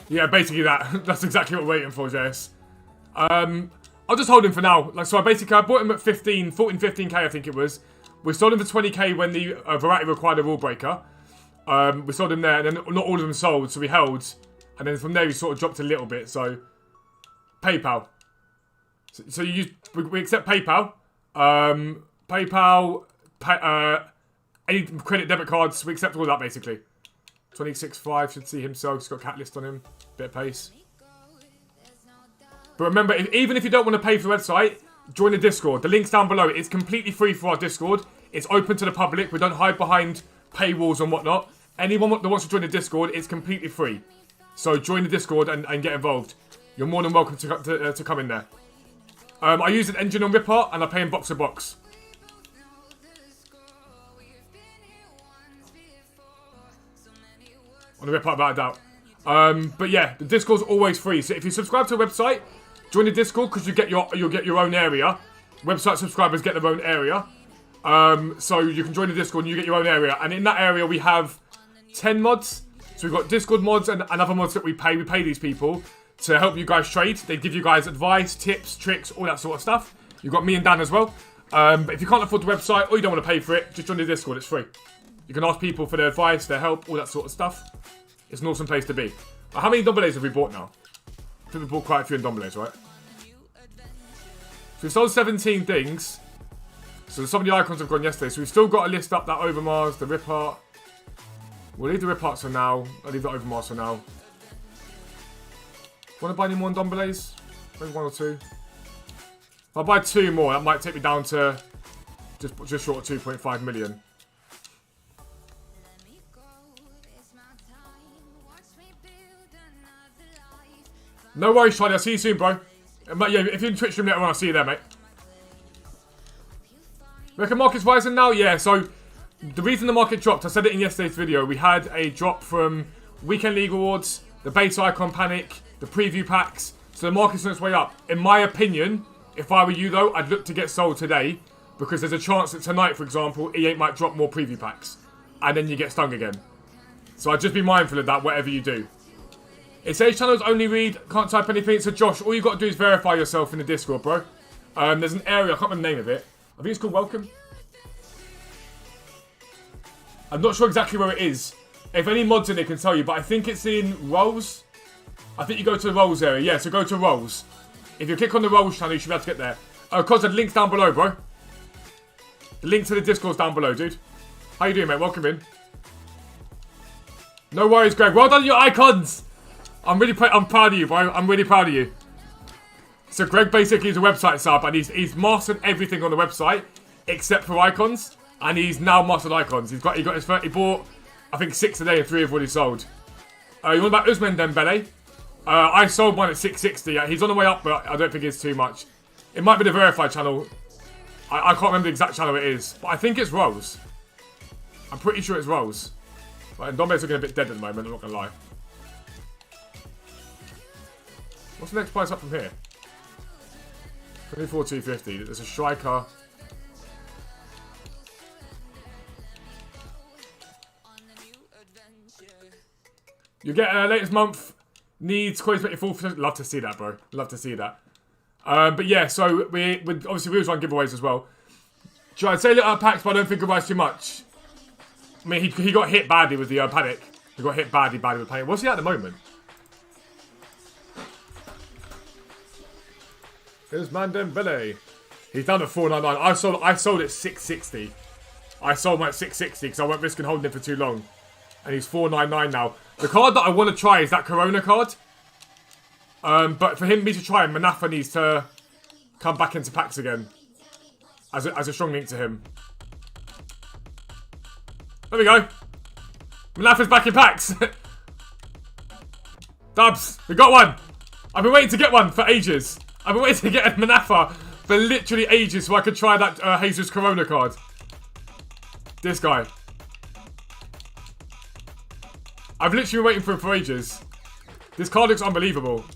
Yeah, basically that. That's exactly what we're waiting for, JS. I'll just hold him for now. Like, so I bought him at 14, 15k, I think it was. We sold him for 20k when the variety required a rule breaker. We sold him there, and then not all of them sold, so we held. And then from there, we sort of dropped a little bit. So, PayPal. So we accept PayPal. PayPal, any credit, debit cards, we accept all that basically. 26.5 should see himself. He's got Catalyst on him. Bit of pace. But remember, even if you don't want to pay for the website, join the Discord. The link's down below. It's completely free for our Discord. It's open to the public. We don't hide behind paywalls and whatnot. Anyone that wants to join the Discord, it's completely free. So join the Discord and get involved. You're more than welcome to come in there. I use an engine on Ripper and I pay in box to box. On the Ripper, without a doubt. But yeah, the Discord's always free. So if you subscribe to the website, join the Discord because you'll get your own area. Website subscribers get their own area. So you can join the Discord and you get your own area. And in that area we have 10 mods. So we've got Discord mods and other mods that we pay. We pay these people to help you guys trade. They give you guys advice, tips, tricks, all that sort of stuff. You've got me and Dan as well. But if you can't afford the website or you don't want to pay for it, just join the Discord. It's free. You can ask people for their advice, their help, all that sort of stuff. It's an awesome place to be. How many Dombeles have we bought now? I think we bought quite a few in Dombeles, right? So we sold 17 things. So some of the icons have gone yesterday. So we've still got to list up that Overmars, the Rip Heart. We'll leave the Rip Hearts for now. I'll leave the Overmars for now. Want to buy any more in Dombeles? Maybe one or two. If I buy 2 more, that might take me down to just short of 2.5 million. No worries, Charlie. I'll see you soon, bro. But yeah, if you're in Twitch stream later on, I'll see you there, mate. Reckon market's rising now? Yeah, so the reason the market dropped, I said it in yesterday's video, we had a drop from Weekend League Awards, the base icon panic, the preview packs, so the market's on its way up. In my opinion, if I were you though, I'd look to get sold today, because there's a chance that tonight, for example, EA might drop more preview packs, and then you get stung again. So I'd just be mindful of that, whatever you do. It says channels only read, can't type anything. So Josh, all you got to do is verify yourself in the Discord, bro. There's an area, I can't remember the name of it. I think it's called Welcome. I'm not sure exactly where it is. If any mods in it can tell you, but I think it's in roles. I think you go to the roles area. Yeah, so go to roles. If you click on the roles channel, you should be able to get there. Cause the link's down below, bro. The link to the Discord's down below, dude. How you doing, mate? Welcome in. No worries, Greg. Well done, your icons. I'm proud of you, bro. I'm really proud of you. So Greg basically is a website sub, and he's mastered everything on the website except for icons, and he's now mastered icons. He bought I think 6 today and 3 have already sold. You want about Usman Dembele? I sold one at 660. He's on the way up, but I don't think it's too much. It might be the verified channel. I can't remember the exact channel it is, but I think it's Rose. I'm pretty sure it's Rose. But Ndombe's looking a bit dead at the moment. I'm not gonna lie. What's the next price up from here? 24,250. There's a striker. You get latest month needs coins 24%. Love to see that, bro. Love to see that. But yeah, so we obviously we was on giveaways as well. I'd say little packs, but I don't think it buys too much. I mean, he got hit badly with the panic. He got hit badly with panic. What's he at the moment? Here's Mandembele. He's down at 499. I sold at 660. I sold him at 660 because I wasn't risking holding him for too long. And he's 499 now. The card that I want to try is that Corona card. But for me to try, Manafa needs to come back into packs again. As a strong link to him. There we go. Manafa's back in packs. Dubs, we got one. I've been waiting to get one for ages. I've been waiting to get a Manafa for literally ages so I could try that Jesus Corona card. This guy. I've literally been waiting for him for ages. This card looks unbelievable.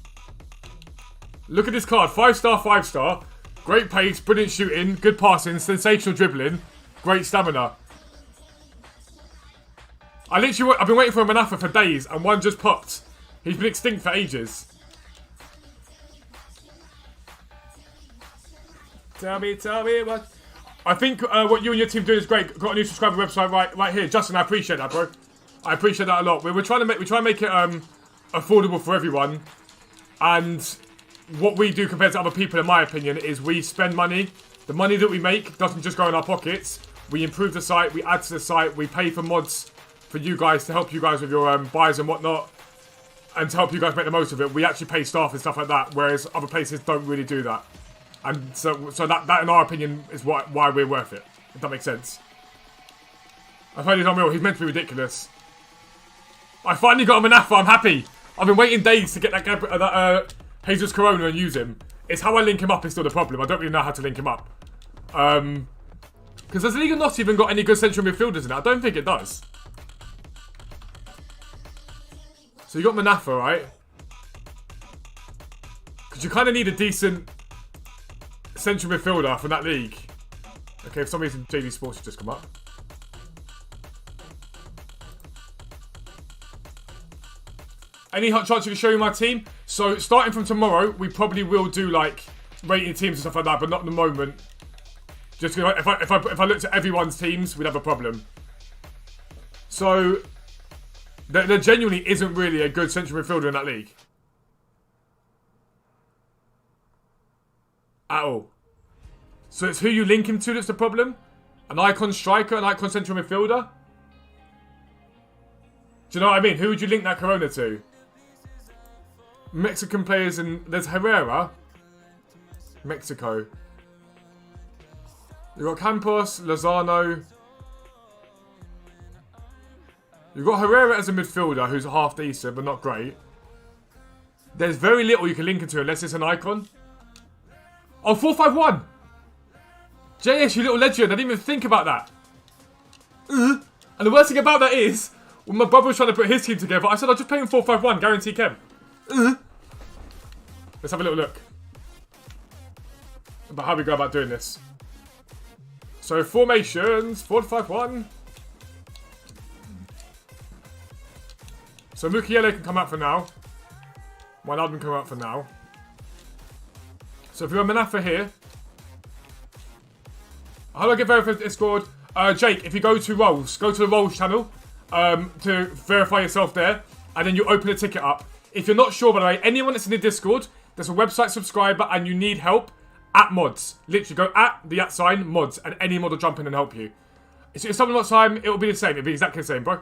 Look at this card. 5-star, 5-star. Great pace, brilliant shooting, good passing, sensational dribbling, great stamina. I've been waiting for a Manafa for days, and one just popped. He's been extinct for ages. Tell me what... I think what you and your team doing is great. Got a new subscriber website right here. Justin, I appreciate that, bro. I appreciate that a lot. We're trying to make it affordable for everyone. And what we do compared to other people, in my opinion, is we spend money. The money that we make doesn't just go in our pockets. We improve the site, we add to the site, we pay for mods for you guys to help you guys with your buys and whatnot. And to help you guys make the most of it. We actually pay staff and stuff like that, whereas other places don't really do that. And so that in our opinion is why we're worth it. If that makes sense. I've heard he's unreal. He's meant to be ridiculous. I finally got a Manafa. I'm happy. I've been waiting days to get that Jesus Corona and use him. It's how I link him up is still the problem. I don't really know how to link him up. Because has the League not even got any good central midfielders in it? I don't think it does. So you got Manafa, right? Because you kind of need a decent central midfielder from that league. Okay, for some reason JD Sports has just come up. Any hot chance you can show you my team? So starting from tomorrow, we probably will do like rating teams and stuff like that, but not at the moment. Just if I looked at everyone's teams, we'd have a problem. So there genuinely isn't really a good central midfielder in that league. At all. So it's who you link him to that's the problem? An icon striker, an icon central midfielder? Do you know what I mean? Who would you link that Corona to? Mexican players and there's Herrera. Mexico. You've got Campos, Lozano. You've got Herrera as a midfielder who's half decent but not great. There's very little you can link him to unless it's an icon. Oh, 4-5-1! JS, you little legend. I didn't even think about that. And the worst thing about that is, when my brother was trying to put his team together, I said I'll just play him 4-5-1, guarantee Chem. Let's have a little look about how we go about doing this. So, formations, 4-5-1. So, Mukiele can come out for now. Wijnaldum can come out for now. So, if we have Manafa here. How do I get verified Discord? Jake, if you go to Rolls, go to the Rolls channel to verify yourself there. And then you open a ticket up. If you're not sure, by the way, anyone that's in the Discord, there's a website subscriber and you need help, at mods. Literally go at the @ mods and any mod will jump in and help you. If someone wants time, it'll be the same. It'll be exactly the same, bro.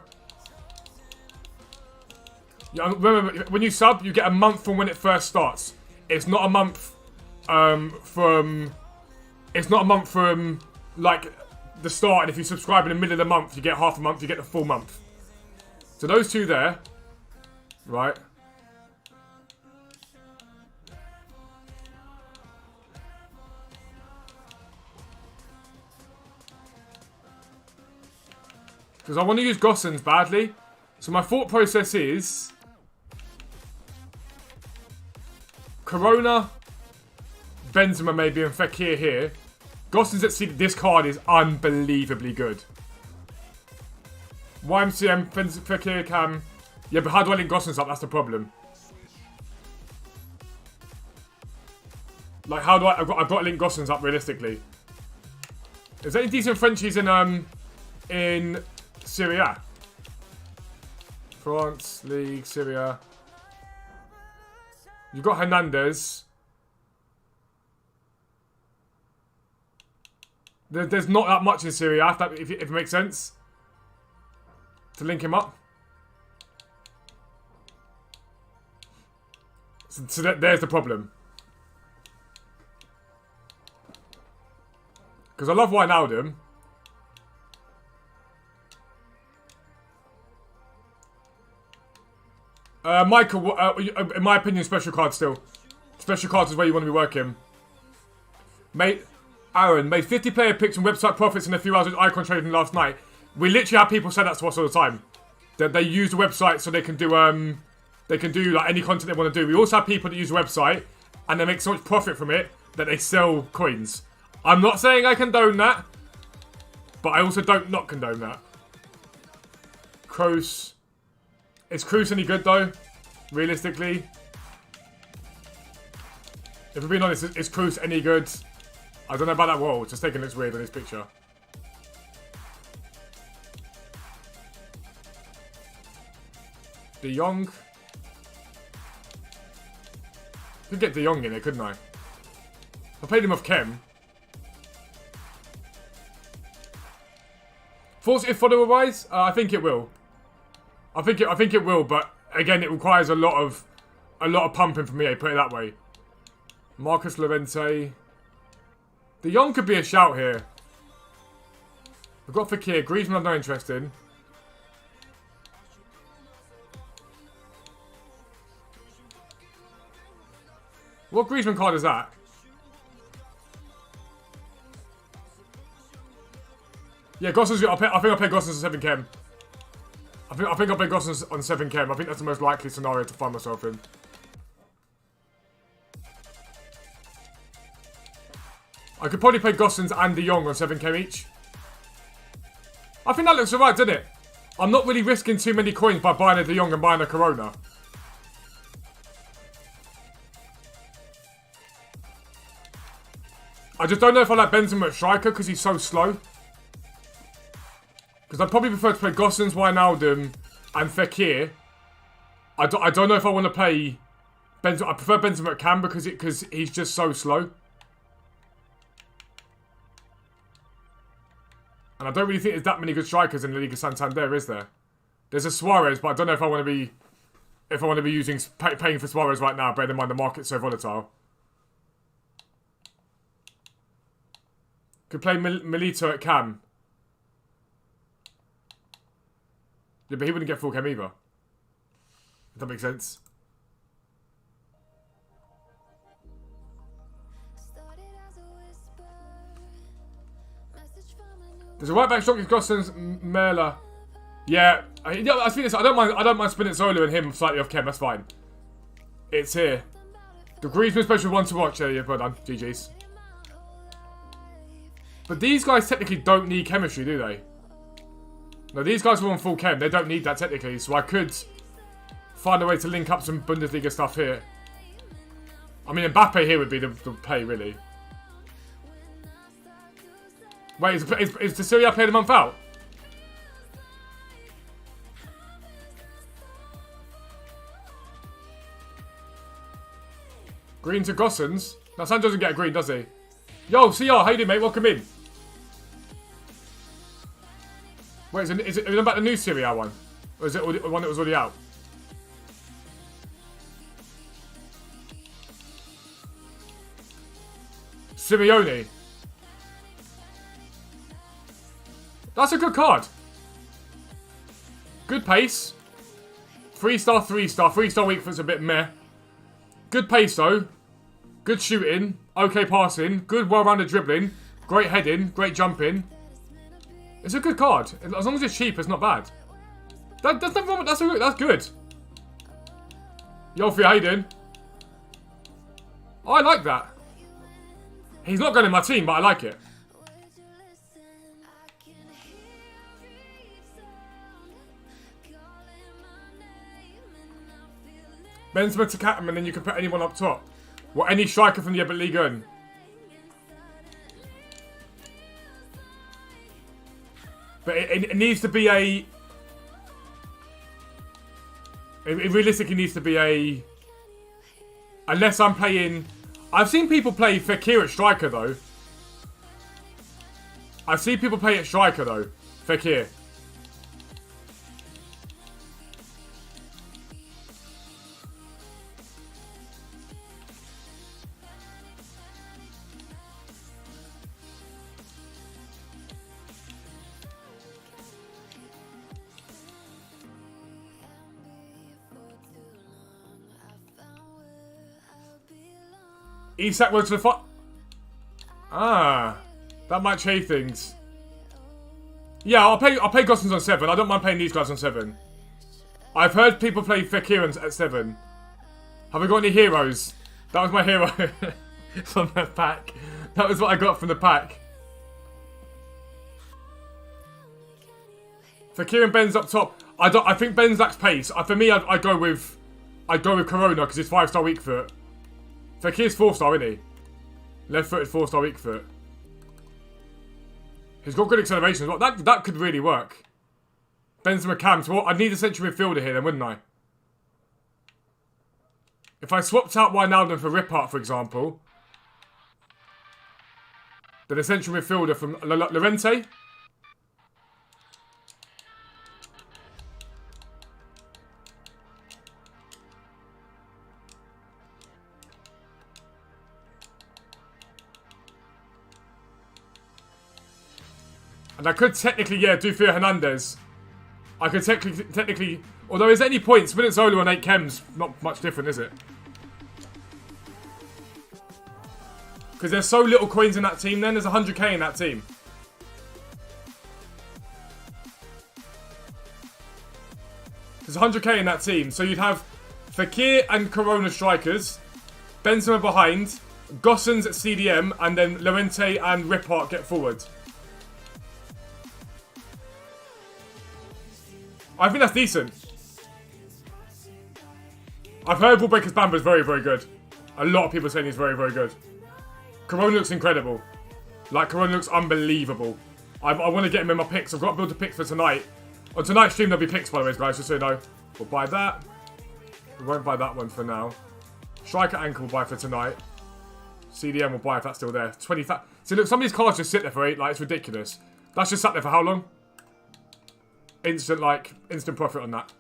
Remember, when you sub, you get a month from when it first starts. It's not a month from... It's not a month from, like, the start. And if you subscribe in the middle of the month, you get half a month, you get the full month. So those two there, right? Because I want to use Gossens badly. So my thought process is... Corona, Benzema maybe, and Fekir here. Gossens at C. This card is unbelievably good. YMCM, Fekir, Cam. Yeah, but how do I link Gossens up? That's the problem. Like, how do I've got to link Gossens up realistically. Is there any decent Frenchies in Serie A? France, League, Serie A. You've got Hernandez. There's not that much in Serie A, if it makes sense. To link him up. So there's the problem. Because I love Wijnaldum. Michael, in my opinion, special cards still. Special cards is where you want to be working. Aaron made 50 player picks and website profits in a few hours with icon trading last night. We literally have people say that to us all the time. That they use the website so they can do like any content they want to do. We also have people that use the website and they make so much profit from it that they sell coins. I'm not saying I condone that, but I also don't not condone that. Kroos. Is Kroos any good though? Realistically? If we're being honest, is Kroos any good? I don't know about that wall. Just taking looks weird on this picture. De Jong. Could get De Jong in it, couldn't I? I played him off Chem. Thoughts if follower wise? I think it will. I think it will, but again, it requires a lot of pumping from me. Put it that way. Marcus Llorente. De Jong could be a shout here. We've got Fekir. Griezmann, I'm no interest in. What Griezmann card is that? Yeah, Gossens. I think I'll play Gossens on 7 Chem. I think I'll play Gossens on 7 Chem. I think that's the most likely scenario to find myself in. I could probably play Gossens and De Jong on 7 Chem each. I think that looks alright, doesn't it? I'm not really risking too many coins by buying a De Jong and buying a Corona. I just don't know if I like Benzema at striker because he's so slow. Because I'd probably prefer to play Gossens, Wijnaldum, and Fekir. I don't know if I want to play Benzema. I prefer Benzema at Cam because he's just so slow. And I don't really think there's that many good strikers in the Liga Santander, is there? There's a Suarez, but I don't know if I want to be using paying for Suarez right now. Bearing in mind the market's so volatile. Could play Milito at Cam. Yeah, but he wouldn't get full Chem either. If that makes sense. There's a right back strong Gossens, Merla. Yeah, I think this. I don't mind spinning Zola and him slightly off Chem. That's fine. It's here. The Griezmann special one to watch. There, yeah, well done. GG's. But these guys technically don't need chemistry, do they? No, these guys are on full Chem. They don't need that technically, so I could find a way to link up some Bundesliga stuff here. I mean, Mbappe here would be the play, really. Wait, is the Serie A player of the month out? Green to Gossens. Now, San doesn't get a green, does he? Yo, CR, how you doing, mate? Welcome in. Wait, is it about the new Serie A one? Or is it one that was already out? Simeone. That's a good card. Good pace. 3-star, 3-star. 3-star weak foot's a bit meh. Good pace though. Good shooting. Okay passing. Good well-rounded dribbling. Great heading. Great jumping. It's a good card. As long as it's cheap, it's not bad. That's nothing wrong with that. That's good. Yo, how you doing? Oh, I like that. He's not going in my team, but I like it. Benzema to Catam, and then you can put anyone up top. What, any striker from the Liga 1. But it needs to be a... It realistically needs to be a... Unless I'm playing... I've seen people play Fekir at striker, though. I've seen people play at striker, though. Fekir. Isak went to the fight. Ah, that might change things. Yeah, I'll pay Gossens on 7. I don't mind playing these guys on 7. I've heard people play Fekir at 7. Have we got any heroes? That was my hero from the pack. That was what I got from the pack. For Kieran, Ben's up top. I think Ben's lacks pace. For me, I'd go with Corona because he's 5-star weak foot. Fakir's 4-star, isn't he? Left-footed 4-star weak foot. He's got good acceleration as well. That could really work. Benzema Cam. So I'd need a central midfielder here then, wouldn't I? If I swapped out Wijnaldum for Rippart, for example, then a central midfielder from Llorente. And I could technically, yeah, do Theo Hernandez. I could technically, although is there any points? Spinazzola on 8 chems, not much different, is it? Because there's so little coins in that team then. There's 100k in that team. There's 100k in that team. So you'd have Fekir and Corona strikers. Benzema behind. Gossens at CDM. And then Llorente and Rippart get forward. I think that's decent. I've heard Ballbreaker's Bamba is very, very good. A lot of people are saying he's very, very good. Corona looks incredible. Like, Corona looks unbelievable. I want to get him in my picks. I've got to build a pick for tonight. On tonight's stream, there'll be picks, by the way, guys, just so you know. We'll buy that. We won't buy that one for now. Striker Ankle we'll buy for tonight. CDM will buy if that's still there. 20,000. See, look, some of these cards just sit there for 8. Like, it's ridiculous. That's just sat there for how long? Instant profit on that.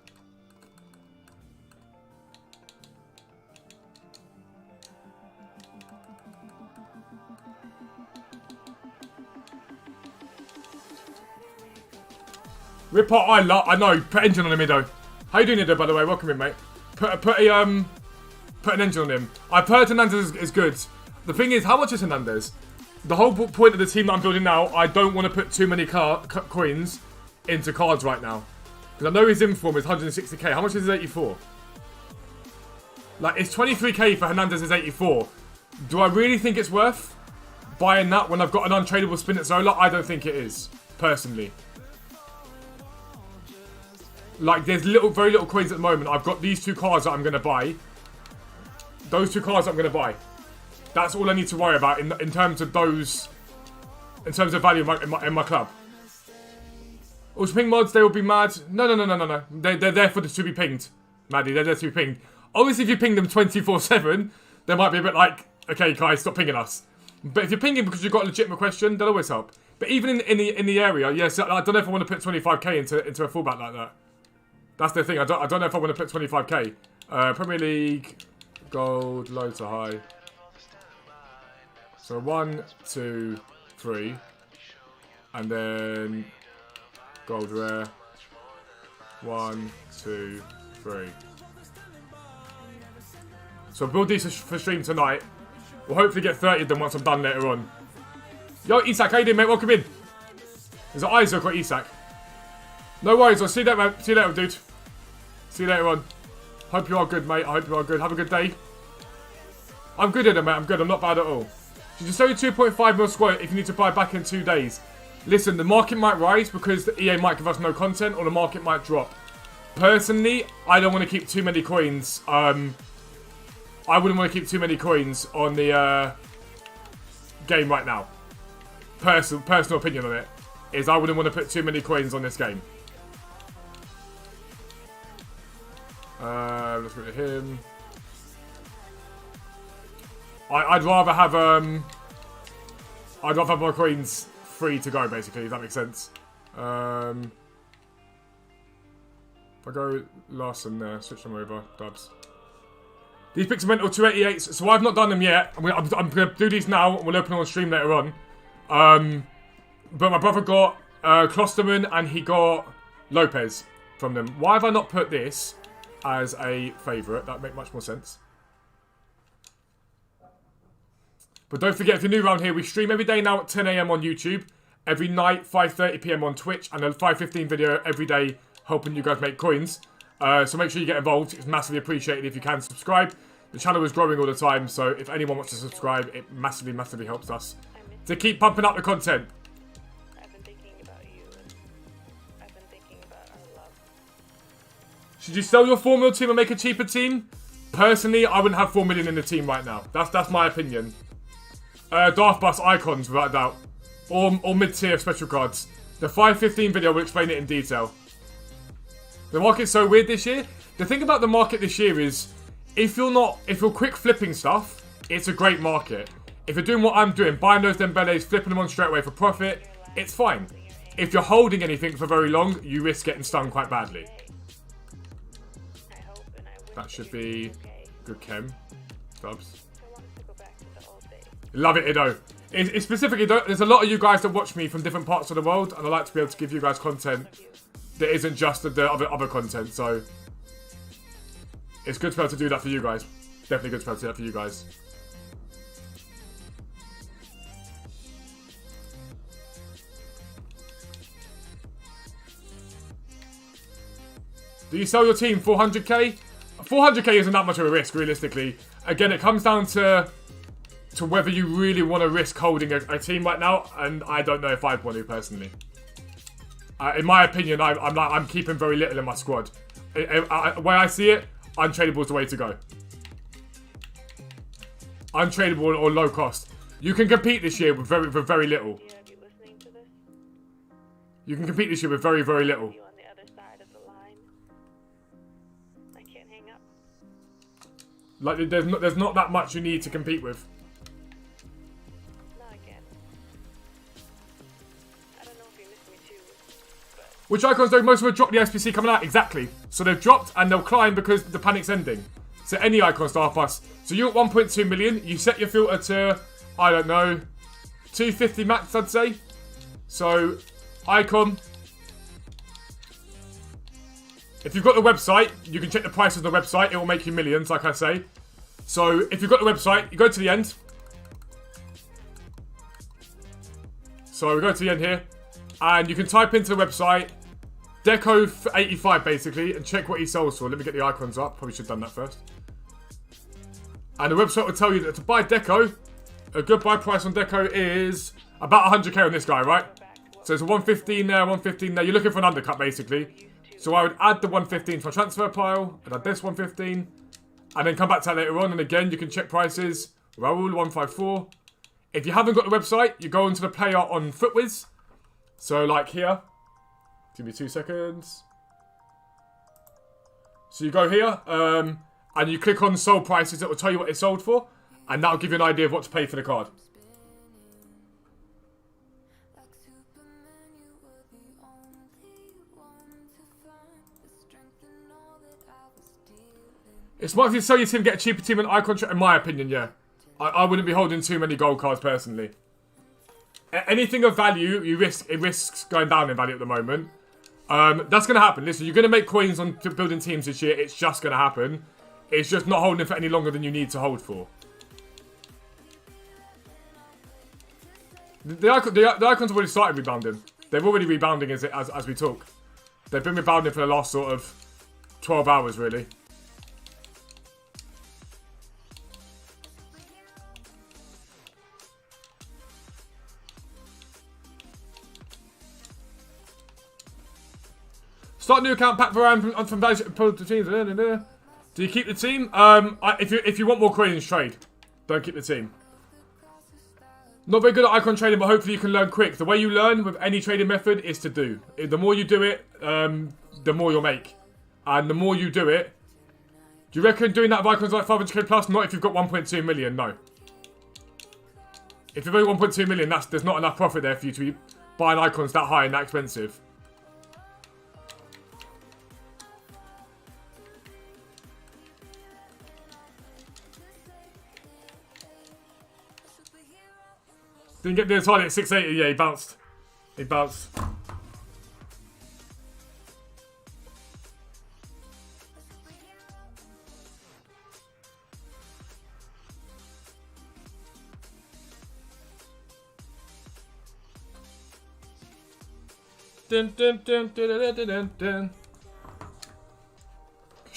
Rippart, I know. Put engine on him, Ido. How you doing, Ido, by the way? Welcome in, mate. Put an engine on him. I've heard Hernandez is good. The thing is, how much is Hernandez? The whole point of the team that I'm building now, I don't want to put too many coins into cards right now. Because I know his inform is 160k. How much is his 84? Like, it's 23k for Hernandez's 84. Do I really think it's worth buying that when I've got an untradeable Spinazzola? I don't think it is, personally. Like, there's very little coins at the moment. I've got these 2 cards that I'm going to buy. Those 2 cards I'm going to buy. That's all I need to worry about in terms of those... In terms of value in my club. Also, ping mods, they will be mad. No. They're there to be pinged, Maddie. They're there to be pinged. Obviously, if you ping them 24/7, they might be a bit like, okay, guys, stop pinging us. But if you're pinging because you've got a legitimate question, they'll always help. But even in the area, yes, I don't know if I want to put 25k into a fullback like that. That's the thing. I don't know if I want to put 25k. Premier League, gold, low to high. So 1, 2, 3, and then gold rare. 1, 2, 3. So I'll build these for stream tonight. We'll hopefully get 30 of them once I'm done later on. Yo, Isak, how you doing, mate? Welcome in. There's Isaac or Isak. No worries, I'll see you later, mate. See you later, dude. See you later on. Hope you are good, mate. I hope you are good. Have a good day. I'm good at it, mate. I'm good. I'm not bad at all. You just only 2.5 mil square if you need to buy back in 2 days. Listen, the market might rise because the EA might give us no content or the market might drop. Personally, I don't want to keep too many coins. I wouldn't want to keep too many coins on the game right now. Personal opinion on it is I wouldn't want to put too many coins on this game. Let's go to him. I'd rather have my coins free to go, basically, if that makes sense. If I go Larson there, switch them over, dubs. These picks are mental 288s, so I've not done them yet. I'm going to do these now, and we'll open them on stream later on. But my brother got Klosterman, and he got Lopez from them. Why have I not put this as a favourite? That would make much more sense. But don't forget, if you're new around here, we stream every day now at 10 AM on YouTube. Every night, 5:30 PM on Twitch. And a 5:15 video every day helping you guys make coins. So make sure you get involved. It's massively appreciated if you can subscribe. The channel is growing all the time, so if anyone wants to subscribe, it massively, massively helps us to keep pumping up the content. I've been thinking about you, and I've been thinking about our love. Should you sell your 4 mil team and make a cheaper team? Personally, I wouldn't have 4 million in the team right now. That's my opinion. Daft Bus icons, without a doubt. Or mid-tier special cards. The 515 video will explain it in detail. The market's so weird this year. The thing about the market this year is, if you're quick flipping stuff, it's a great market. If you're doing what I'm doing, buying those Dembélés, flipping them on straight away for profit, it's fine. If you're holding anything for very long, you risk getting stung quite badly. That should be good chem. Dubs. Love it, Ido. It's specifically, there's a lot of you guys that watch me from different parts of the world, and I like to be able to give you guys content that isn't just the other content, so it's good to be able to do that for you guys. Definitely good to be able to do that for you guys. Do you sell your team 400k? 400k isn't that much of a risk, realistically. Again, it comes down to whether you really want to risk holding a team right now, and I don't know if I'd want to personally. In my opinion, I'm keeping very little in my squad. The way I see it, untradeable is the way to go. Untradeable or low cost. You can compete this year with very little. You can compete this year with very little. Like, there's not that much you need to compete with. No, I can't. I don't know if you miss me too, but... Which icons though? Most of them dropped the SPC coming out. Exactly. So they've dropped and they'll climb because the panic's ending. So any icon Star Plus. So you're at 1.2 million. You set your filter to, I don't know, 250 max, I'd say. So, icon. If you've got the website, you can check the prices on the website. It will make you millions, like I say. So, if you've got the website, you go to the end. So, we go to the end here. And you can type into the website, Deco for 85 basically, and check what he sells for. Let me get the icons up. Probably should have done that first. And the website will tell you that to buy Deco, a good buy price on Deco is about 100k on this guy, right? So, it's a 115 there, 115 there. You're looking for an undercut, basically. So I would add the 115 to my transfer pile, and add this 115, and then come back to that later on, and again, you can check prices. Raoul 154. If you haven't got the website, you go into the player on FootWiz. So like here, give me 2 seconds. So you go here, and you click on sold prices, it will tell you what it's sold for, and that'll give you an idea of what to pay for the card. It's smart if you sell your team, get a cheaper team and icon, in my opinion, yeah. I wouldn't be holding too many gold cards, personally. Anything of value, it risks going down in value at the moment. That's going to happen. Listen, you're going to make coins on building teams this year. It's just going to happen. It's just not holding for any longer than you need to hold for. The icons have already started rebounding. They're already rebounding as we talk. They've been rebounding for the last sort of 12 hours, really. Start new account, pack Varane from the teams. Do you keep the team? If you want more coins, trade. Don't keep the team. Not very good at icon trading, but hopefully you can learn quick. The way you learn with any trading method is to do. The more you do it, the more you'll make. And the more you do it, do you reckon doing that with icons like 500k plus? Not if you've got 1.2 million, no. If you've only 1.2 million, there's not enough profit there for you to be buying icons that high and that expensive. Didn't get the target at 680. Yeah, he bounced. He bounced.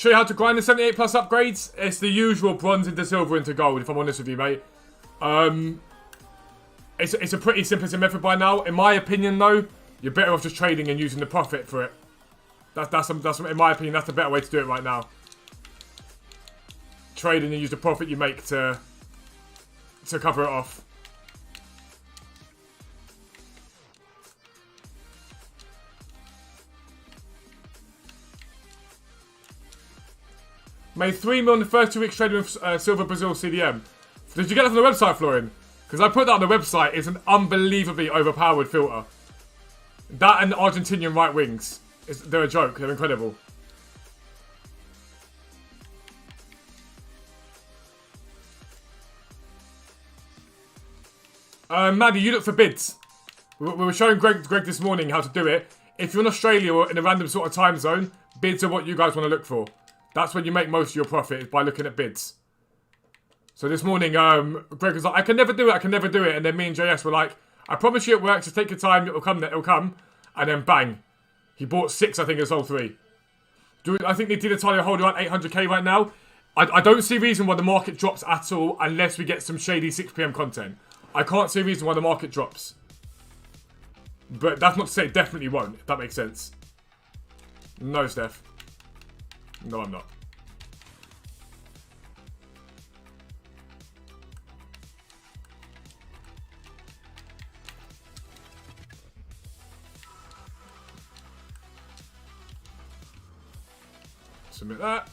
show you how to grind the 78 plus upgrades. It's the usual bronze into silver into gold, if I'm honest with you, mate. It's a pretty simplistic method by now. In my opinion, though, you're better off just trading and using the profit for it. That's in my opinion, that's the better way to do it right now. Trade and use the profit you make to cover it off. Made 3 mil in the first 2 weeks trading with Silver Brazil CDM. Did you get that from the website, Florian? Because I put that on the website. It's an unbelievably overpowered filter. That and Argentinian right wings. They're a joke. They're incredible. Maddie, you look for bids. We were showing Greg this morning how to do it. If you're in Australia or in a random sort of time zone, bids are what you guys want to look for. That's when you make most of your profit, is by looking at bids. So this morning, Greg was like, I can never do it. And then me and JS were like, I promise you it works, just take your time, it'll come. And then bang. He bought 6, I think, and sold 3. I think they did a tally hold around 800k right now. I don't see a reason why the market drops at all unless we get some shady 6 PM content. I can't see a reason why the market drops. But that's not to say it definitely won't, if that makes sense. No, Steph. No, I'm not. Submit that.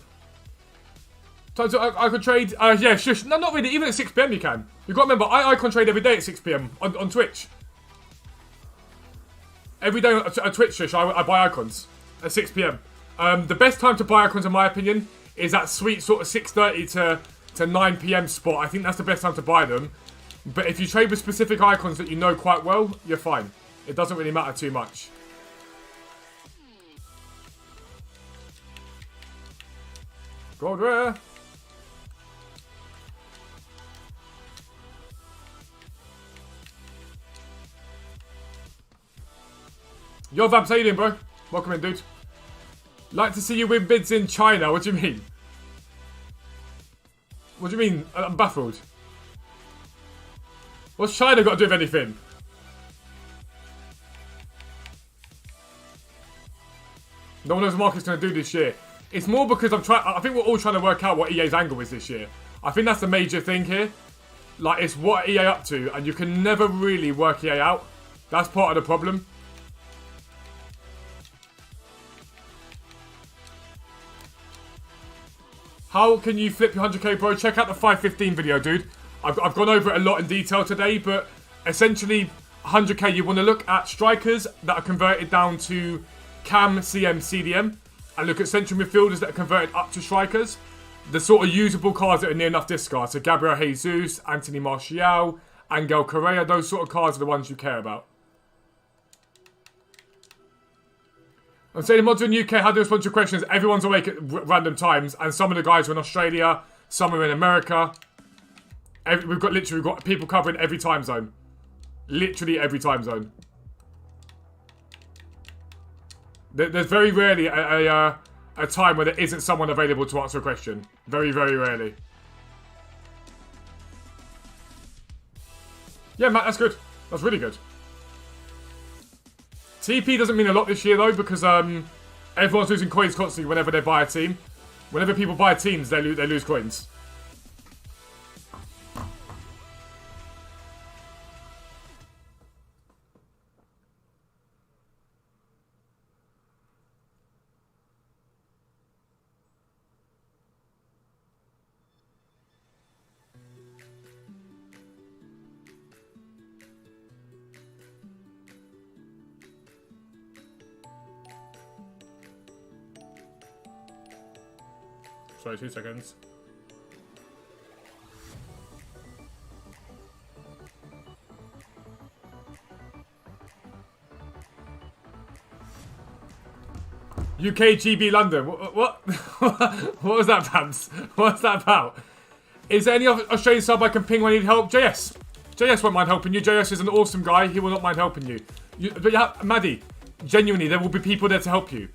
Time to icon trade. Yeah, shush. No, not really. Even at 6 PM you can. You've got to remember, I icon trade every day at 6 PM on Twitch. Every day on Twitch, shush, I buy icons at 6 PM. The best time to buy icons, in my opinion, is that sweet sort of 6:30 to 9 PM spot. I think that's the best time to buy them. But if you trade with specific icons that you know quite well, you're fine. It doesn't really matter too much. Gold rare. Yo, Vamps, how you doing, bro? Welcome in, dude. Like to see you win bids in China. What do you mean? What do you mean? I'm baffled. What's China got to do with anything? No one knows what the market's going to do this year. It's more because I think we're all trying to work out what EA's angle is this year. I think that's the major thing here. Like, it's what EA up to, and you can never really work EA out. That's part of the problem. How can you flip your 100k, bro? Check out the 515 video, dude. I've gone over it a lot in detail today, but essentially 100k, you want to look at strikers that are converted down to Cam, CM, CDM, and look at central midfielders that are converted up to strikers. The sort of usable cards that are near enough discard. So Gabriel Jesus, Anthony Martial, Angel Correa, those sort of cards are the ones you care about. I'm saying the mods in the UK, how to respond to your questions. Everyone's awake at random times, and some of the guys are in Australia, some are in America. We've got people covering every time zone. Literally every time zone. There's very rarely a time where there isn't someone available to answer a question. Very, very rarely. Yeah, Matt, that's good. That's really good. TP doesn't mean a lot this year, though, because everyone's losing coins constantly whenever they buy a team. Whenever people buy teams, they lose coins. Sorry, 2 seconds. UK GB London. What? What was that, Pams? What's that about? Is there any Australian sub I can ping when I need help? JS. JS won't mind helping you. JS is an awesome guy. He will not mind helping you. But yeah, Maddie, genuinely, there will be people there to help you.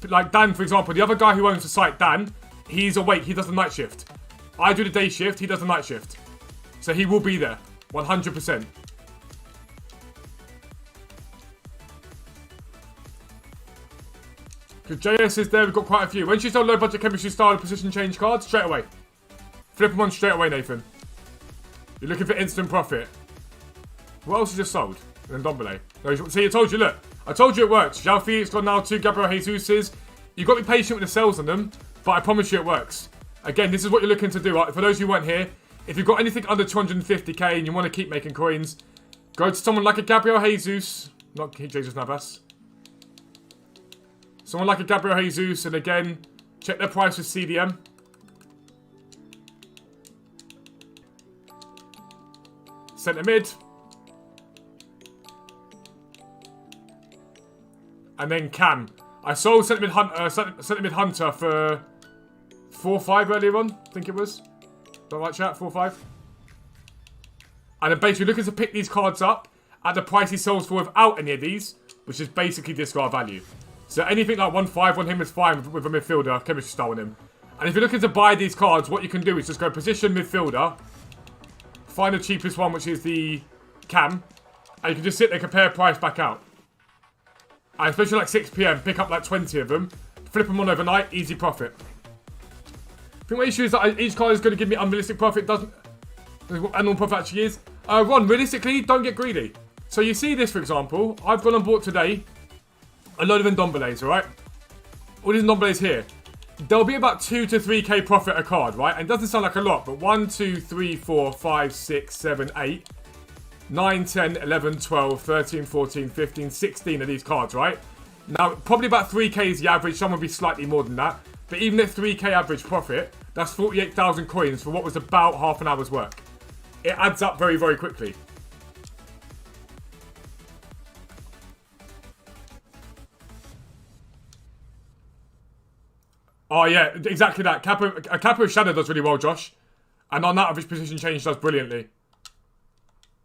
Like Dan, for example, the other guy who owns the site, Dan, he's awake. He does the night shift. I do the day shift. He does the night shift. So he will be there. 100%. Because JS is there. We've got quite a few. When you sell low budget chemistry style position change cards, straight away. Flip them on straight away, Nathan. You're looking for instant profit. What else is just sold? And then Dombele. No, see, I told you, look. I told you it works. João Felix got now 2 Gabriel Jesus's. You've got to be patient with the sales on them, but I promise you it works. Again, this is what you're looking to do. Right? For those who weren't here, if you've got anything under 250k and you want to keep making coins, go to someone like a Gabriel Jesus. Not Jesus Navas. Someone like a Gabriel Jesus, and again, check their price with CDM. Centre mid. And then Cam. I sold Centre mid Hunter for 4-5 earlier on, I think it was. Don't like chat, 4-5. And then basically looking to pick these cards up at the price he sells for without any of these, which is basically discard value. So anything like 1-5 on him is fine with a midfielder, chemistry style on him. And if you're looking to buy these cards, what you can do is just go position midfielder, find the cheapest one, which is the Cam, and you can just sit there, compare price back out. And especially like 6 PM, pick up like 20 of them, flip them on overnight, easy profit. I think my issue is that each card is going to give me unrealistic profit, doesn't... What annual profit actually is. Ron, realistically, don't get greedy. So you see this, for example, I've gone and bought today a load of Ndombeles, alright? All these Ndombeles here. There'll be about 2 to 3k profit a card, right? And it doesn't sound like a lot, but 1, 2, 3, 4, 5, 6, 7, 8, 9, 10, 11, 12, 13, 14, 15, 16 of these cards, right? Now, probably about 3k is the average. Some will be slightly more than that. But even at 3k average profit, that's 48,000 coins for what was about half an hour's work. It adds up very, very quickly. Oh, yeah, exactly that. A Capo Shadow does really well, Josh. And on that, average position change does brilliantly.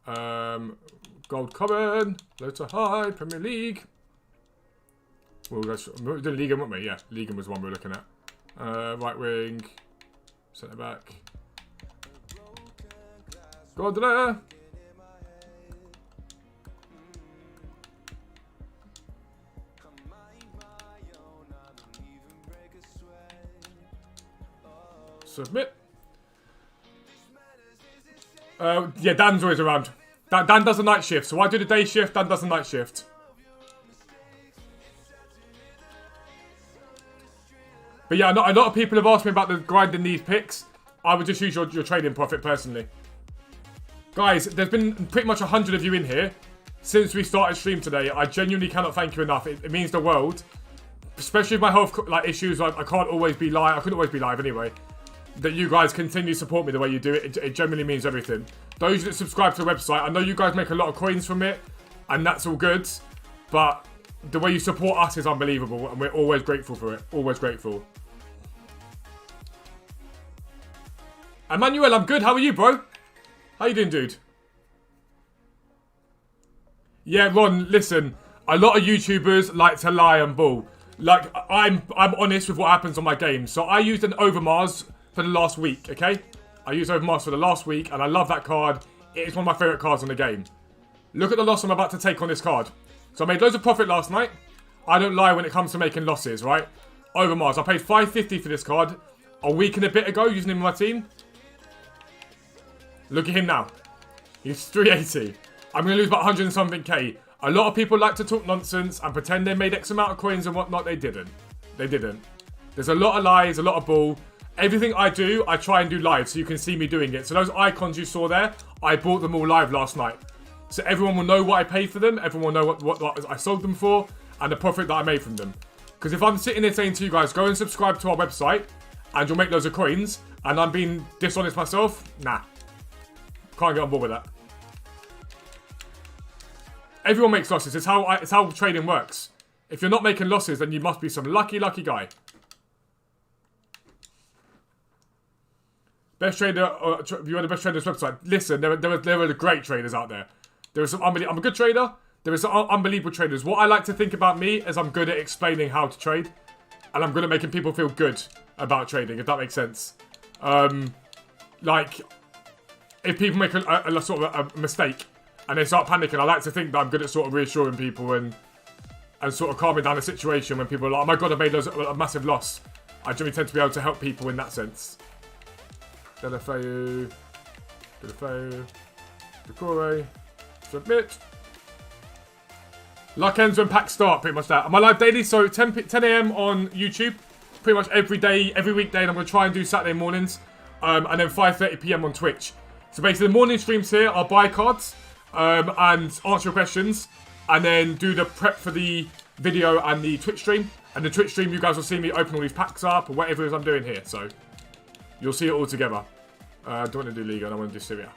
Gold Common, low to high, Premier League. Well, we're doing Liga, weren't we? Yeah, Liga was the one we were looking at. Right wing, centre back. Go there. Submit. Yeah, Dan's always around. Dan does a night shift, so I do the day shift, Dan does the night shift. But yeah, a lot of people have asked me about the grinding these picks. I would just use your trading profit personally. Guys, there's been pretty much 100 of you in here since we started stream today. I genuinely cannot thank you enough. It means the world. Especially with my health issues, I can't always be live. I couldn't always be live anyway. That you guys continue to support me the way you do it. It genuinely means everything. Those that subscribe to the website, I know you guys make a lot of coins from it, and that's all good. But the way you support us is unbelievable, and we're always grateful for it. Always grateful. Emmanuel, I'm good. How are you, bro? How you doing, dude? Yeah, Ron, listen. A lot of YouTubers like to lie and bull. Like, I'm honest with what happens on my game. So I used an Overmars for the last week, okay? I used Overmars for the last week, and I love that card. It is one of my favourite cards in the game. Look at the loss I'm about to take on this card. So I made loads of profit last night. I don't lie when it comes to making losses, right? Overmars, I paid $550 for this card a week and a bit ago using him in my team. Look at him now. He's 380. I'm going to lose about 100 and something K. A lot of people like to talk nonsense and pretend they made X amount of coins and whatnot. They didn't. They didn't. There's a lot of lies, a lot of bull. Everything I do, I try and do live so you can see me doing it. So those icons you saw there, I bought them all live last night. So everyone will know what I paid for them. Everyone will know what I sold them for and the profit that I made from them. Because if I'm sitting there saying to you guys, go and subscribe to our website and you'll make loads of coins and I'm being dishonest myself, nah. Can't get on board with that. Everyone makes losses. It's how trading works. If you're not making losses, then you must be some lucky guy. Best trader, if you want the best traders website, listen, there are the great traders out there. There are some I'm a good trader. There are some unbelievable traders. What I like to think about me is I'm good at explaining how to trade. And I'm good at making people feel good about trading, if that makes sense. Like, if people make a sort of a mistake and they start panicking, I like to think that I'm good at sort of reassuring people and sort of calming down the situation when people are like, oh my god, I made a massive loss. I generally tend to be able to help people in that sense. Delafeu. Decore. Submit. Luck ends when packs start, pretty much that. I'm live daily, so 10 a.m. on YouTube. Pretty much every day, every weekday, and I'm going to try and do Saturday mornings. And then 5:30 p.m. on Twitch. So basically, the morning streams here are buy cards and answer your questions. And then do the prep for the video and the Twitch stream. And the Twitch stream, you guys will see me open all these packs up or whatever it is I'm doing here. So you'll see it all together. I don't want to do Liga, I want to do Syria.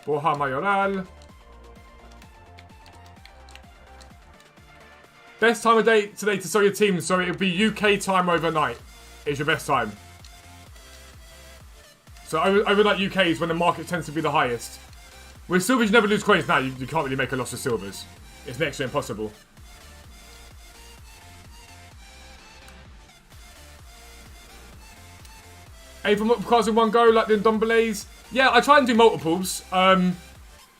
Borja Mayoral. Best time of day today to sell your team. So it'll be UK time overnight. Is your best time. So overnight UK is when the market tends to be the highest. With silvers, you never lose coins. Now you can't really make a loss of silvers. It's next to impossible. Aim for multiple cards in one go, like the Ndombele's. Yeah, I try and do multiples.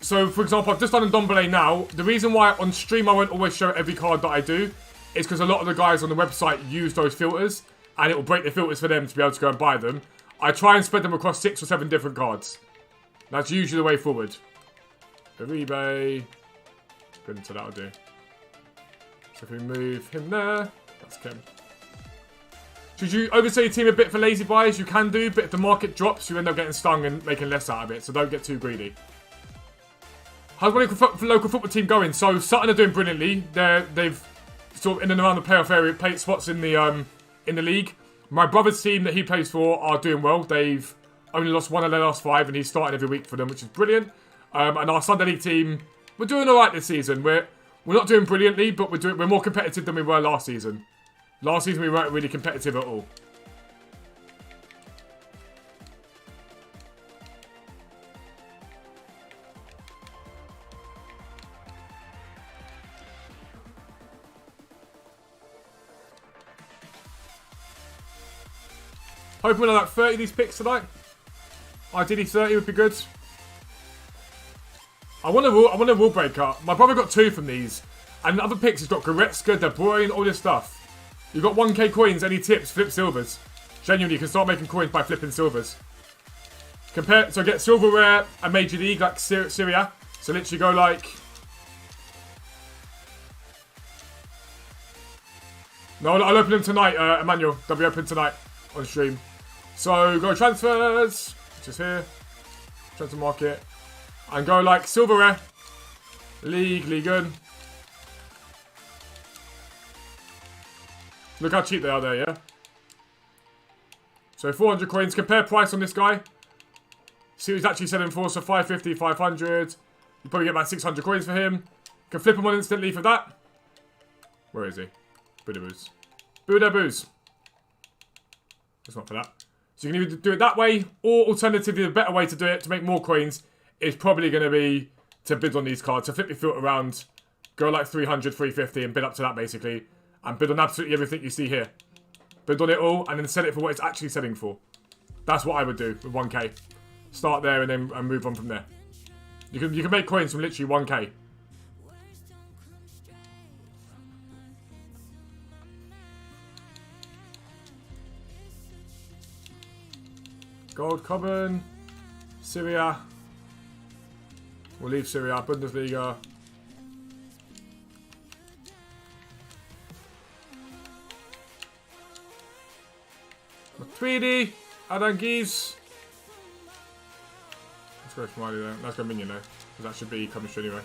So, for example, I've just done a Ndombele now. The reason why on stream I won't always show every card that I do is because a lot of the guys on the website use those filters, and it will break the filters for them to be able to go and buy them. I try and spread them across 6 or 7 different cards. That's usually the way forward. Uribe. Good, so that'll do. So if we move him there, that's Kim. Should you oversell your team a bit for lazy buys? You can do, but if the market drops, you end up getting stung and making less out of it. So don't get too greedy. How's my local football team going? So Sutton are doing brilliantly. They've sort of in and around the playoff area, played spots in the league. My brother's team that he plays for are doing well. They've only lost 1 of their last 5, and he's starting every week for them, which is brilliant. And our Sunday League team, we're doing all right this season. We're not doing brilliantly, but we're more competitive than we were last season. Last season we weren't really competitive at all. Hoping we'll have like 30 of these picks tonight. Ideally 30 would be good. I want a rule breaker. My brother got 2 from these. And the other picks, he's got Goretzka, De Bruyne, all this stuff. You've got 1k coins, any tips, flip silvers. Genuinely, you can start making coins by flipping silvers. So get silver rare and major league like Syria. So literally go like... No, I'll open them tonight, Emmanuel. They'll be open tonight on stream. So go transfers, which is here. Transfer market. And go like silver rare. League 1. Look how cheap they are there, yeah? So 400 coins. Compare price on this guy. See what he's actually selling for. So 550, 500. You probably get about 600 coins for him. Can flip him on instantly for that. Where is he? Boodaboos. Boodaboos. It's not for that. So you can either do it that way, or alternatively, the better way to do it, to make more coins, is probably going to be to bid on these cards. So flip your filter around, go like 300, 350, and bid up to that, basically. And bid on absolutely everything you see here. Bid on it all, and then sell it for what it's actually selling for. That's what I would do with 1k. Start there, and then move on from there. You can make coins from literally 1k. Gold Common. Syria. We'll leave Syria. Bundesliga. Matuidi. Adanguiz. Let's go Smiley there. Let's go Minion though. Because that should be coming through anyway.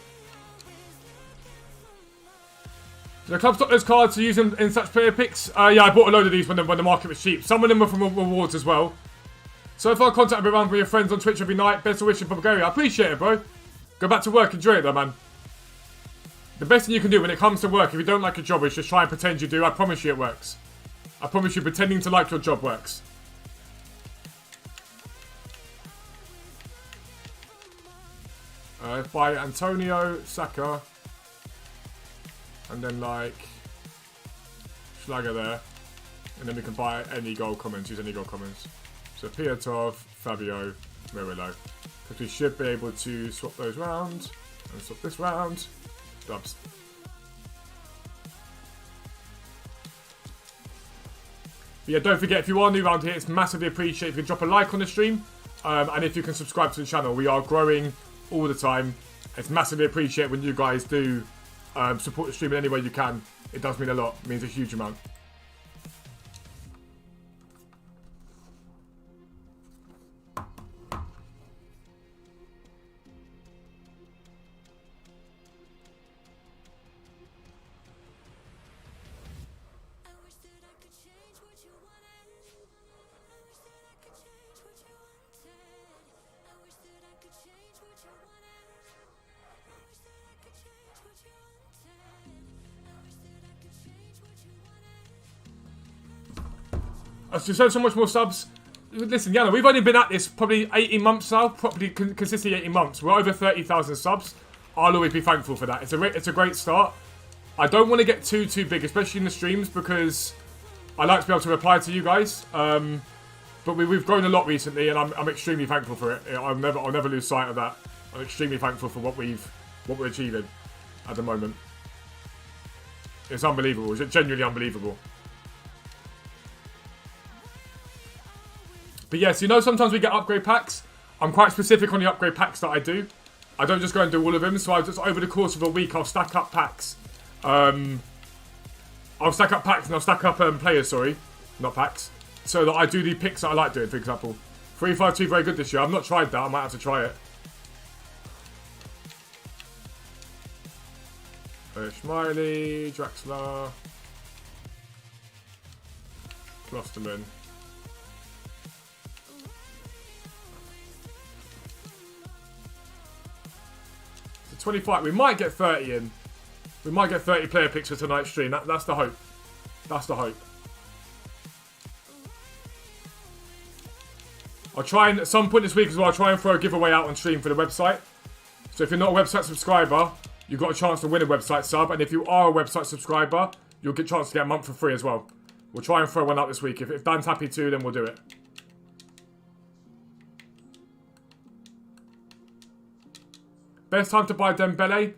So the club stock those cards to use them in such player picks. Yeah, I bought a load of these when the market was cheap. Some of them were from rewards as well. So if I contact everyone with your friends on Twitch every night, best of wishes for Bulgaria. I appreciate it, bro. Go back to work, enjoy it though, man. The best thing you can do when it comes to work, if you don't like your job, is just try and pretend you do. I promise you it works. I promise you pretending to like your job works. By Antonio, Saka. And then like... Schlager there. And then we can buy any gold commons, use any gold commons. So Piatov, Fabio, Murillo. Because we should be able to swap those round. And swap this round. Dubs. But yeah, don't forget, if you are new around here, it's massively appreciated if you can drop a like on the stream. And if you can subscribe to the channel. We are growing all the time. It's massively appreciated when you guys do support the stream in any way you can. It does mean a lot. It means a huge amount. As to show so much more subs. Listen, Yana, we've only been at this probably 18 months now. Probably consistently 18 months. We're over 30,000 subs. I'll always be thankful for that. It's a great start. I don't want to get too big, especially in the streams, because I like to be able to reply to you guys. But we've grown a lot recently, and I'm extremely thankful for it. I'll never lose sight of that. I'm extremely thankful for what we're achieving at the moment. It's unbelievable. It's genuinely unbelievable. But yes, you know, sometimes we get upgrade packs. I'm quite specific on the upgrade packs that I do. I don't just go and do all of them. So I just, over the course of a week, I'll stack up packs. I'll stack up packs and I'll stack up players, sorry. Not packs. So that I do the picks that I like doing, for example. 352 very good this year. I've not tried that. I might have to try it. Schmiley, Draxler. Klosterman. 25. We might get 30 in. We might get 30 player picks for tonight's stream. That's the hope. That's the hope. I'll try and, at some point this week as well, I'll try and throw a giveaway out on stream for the website. So if you're not a website subscriber, you've got a chance to win a website sub. And if you are a website subscriber, you'll get a chance to get a month for free as well. We'll try and throw one out this week. If Dan's happy to, then we'll do it. Best time to buy Dembele?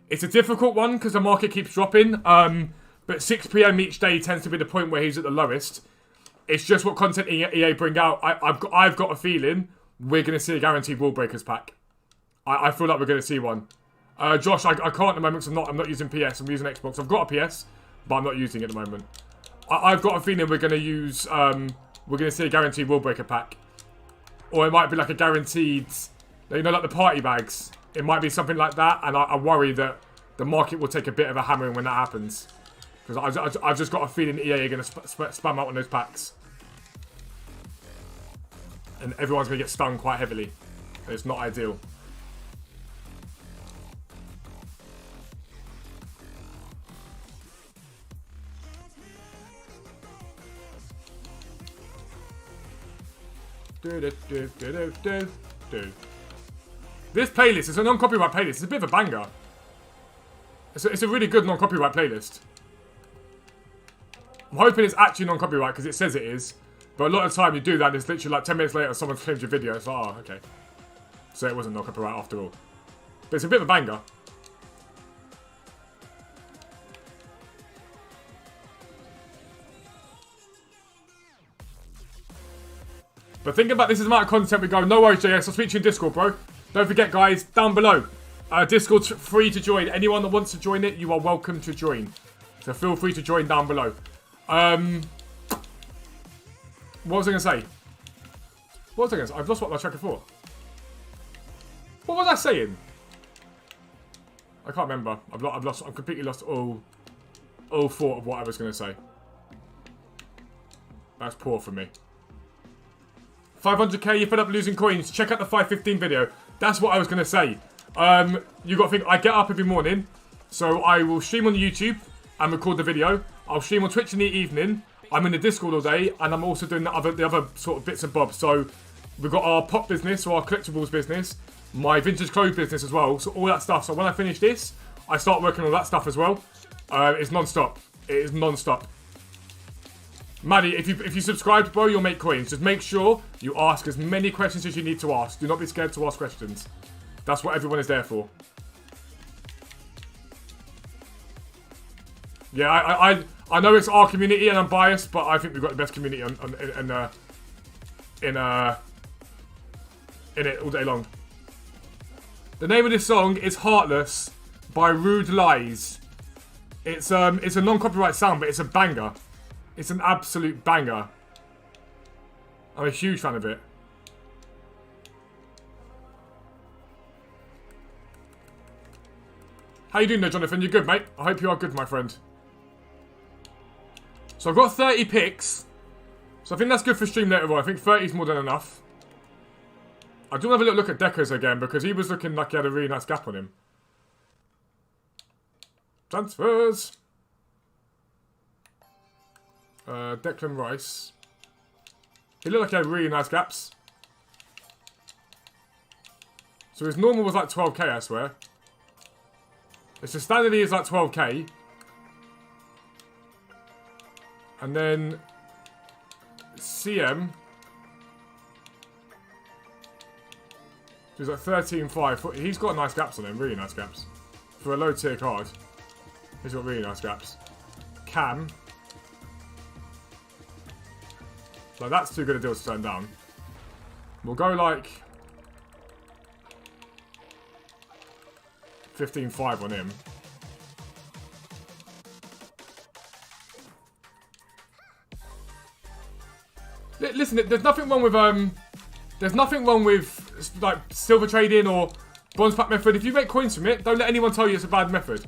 It's a difficult one because the market keeps dropping. But 6 PM each day tends to be the point where he's at the lowest. It's just what content EA bring out. I've got a feeling we're going to see a guaranteed wall breakers pack. I feel like we're going to see one. Josh, I can't at the moment because I'm not using PS. I'm using Xbox. I've got a PS, but I'm not using it at the moment. I've got a feeling we're going to use. We're going to see a guaranteed wall breaker pack, or it might be like a guaranteed. You know, like the party bags. It might be something like that, and I worry that the market will take a bit of a hammering when that happens. Because I've just got a feeling EA are going to spam out on those packs. And everyone's going to get stung quite heavily. And it's not ideal. This playlist is a non-copyright playlist. It's a bit of a banger. It's a really good non-copyright playlist. I'm hoping it's actually non-copyright because it says it is. But a lot of the time you do that and it's literally like 10 minutes later someone claims your video. It's like, oh, okay. So it wasn't non-copyright after all. But it's a bit of a banger. But think about this is the amount of content we go. No worries, JS. I'll speak to you in Discord, bro. Don't forget, guys, down below. Discord's free to join. Anyone that wants to join it, you are welcome to join. So feel free to join down below. What was I going to say? What was I going to say? I've lost what my track of thought. What was I saying? I can't remember. I've completely lost all thought of what I was going to say. That's poor for me. 500k, you fed up losing coins. Check out the 515 video. That's what I was going to say. You got to think, I get up every morning. So I will stream on YouTube and record the video. I'll stream on Twitch in the evening. I'm in the Discord all day. And I'm also doing the other sort of bits and bobs. So we've got our pop business, or our collectibles business. My vintage clothes business as well. So all that stuff. So when I finish this, I start working on that stuff as well. It's non-stop. It is non-stop. Maddie, if you subscribe, bro, you'll make coins. Just make sure you ask as many questions as you need to ask. Do not be scared to ask questions. That's what everyone is there for. Yeah, I know it's our community and I'm biased, but I think we've got the best community in it all day long. The name of this song is Heartless by Rude Lies. It's a non-copyright sound, but it's a banger. It's an absolute banger. I'm a huge fan of it. How you doing there, Jonathan? You good, mate? I hope you are good, my friend. So I've got 30 picks. So I think that's good for stream later on. I think 30 is more than enough. I do have a little look at Deckers again because he was looking like he had a really nice gap on him. Transfers. Declan Rice. He looked like he had really nice gaps. So his normal was like 12k, I swear. It's the standard is like 12k. And then CM. He's like 13.5. He's got nice gaps on him, really nice gaps. For a low tier card. He's got really nice gaps. Cam. Like, that's too good a deal to turn down. We'll go like 15.5 on him. Listen, there's nothing wrong with like silver trading or bronze pack method. If you make coins from it, don't let anyone tell you it's a bad method.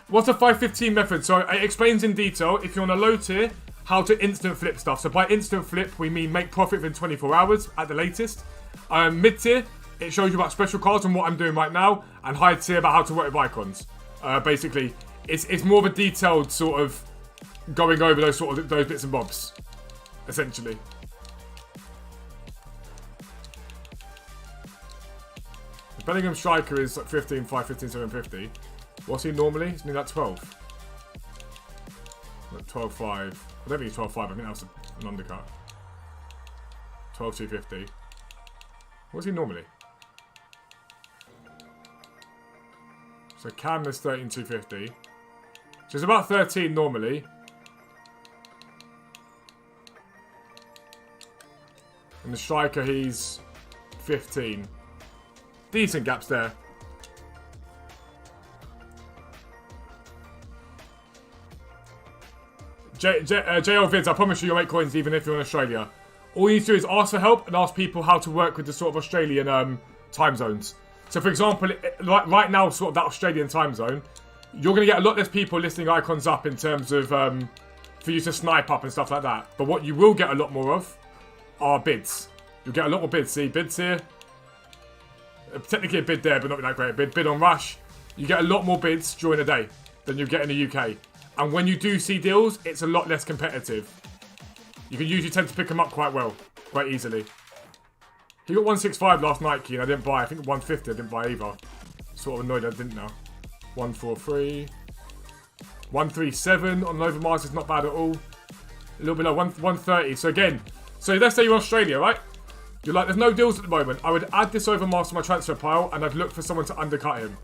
What's a 515 method? So it explains in detail if you're on a low tier how to instant flip stuff. So by instant flip, we mean make profit within 24 hours at the latest. Mid tier, it shows you about special cards and what I'm doing right now, and high tier about how to work with icons. Basically, it's more of a detailed sort of going over those bits and bobs, essentially. Bellingham striker is like 15.5, 15.750. What's he normally? Isn't he like 12? Like 12.5. I don't think he's 12.5. I think that's an undercut. 12.250. What's he normally? So Cam is 13.250. So it's about 13 normally. And the striker, he's 15. Decent gaps there. JL Vids, I promise you you'll make coins even if you're in Australia. All you need to do is ask for help and ask people how to work with the sort of Australian time zones. So for example, right now, sort of that Australian time zone, you're going to get a lot less people listing icons up in terms of for you to snipe up and stuff like that. But what you will get a lot more of are bids. You'll get a lot more bids. See, bids here. Technically a bid there, but not that great. Bid on Rush. You get a lot more bids during the day than you get in the UK. And when you do see deals, it's a lot less competitive. You can usually tend to pick them up quite well, quite easily. He got 165 last night, Keen. I didn't buy. I think 150 I didn't buy either. Sort of annoyed I didn't now. 143. 137 on Nova Mars is not bad at all. A little bit low. 130. So again, so let's say you're in Australia, right? You're like, there's no deals at the moment. I would add this Overmars to my transfer pile and I'd look for someone to undercut him.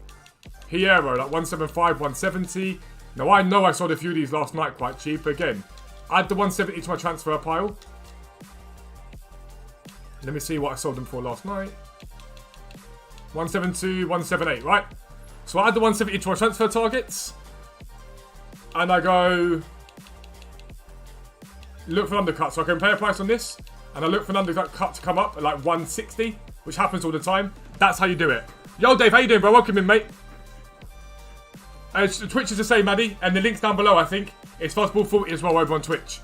Hierro, like 175, 170. Now I know I sold a few of these last night quite cheap, but again, add the 170 to my transfer pile. Let me see what I sold them for last night. 172, 178, right? So I add the 170 to my transfer targets. And I go look for an undercut. So I compare a price on this. And I look for an undercut to come up at like 160, which happens all the time. That's how you do it. Yo, Dave, how you doing, bro? Welcome in, mate. Twitch is the same, Maddie. And the link's down below, I think. It's Fuzzball40 as well over on Twitch.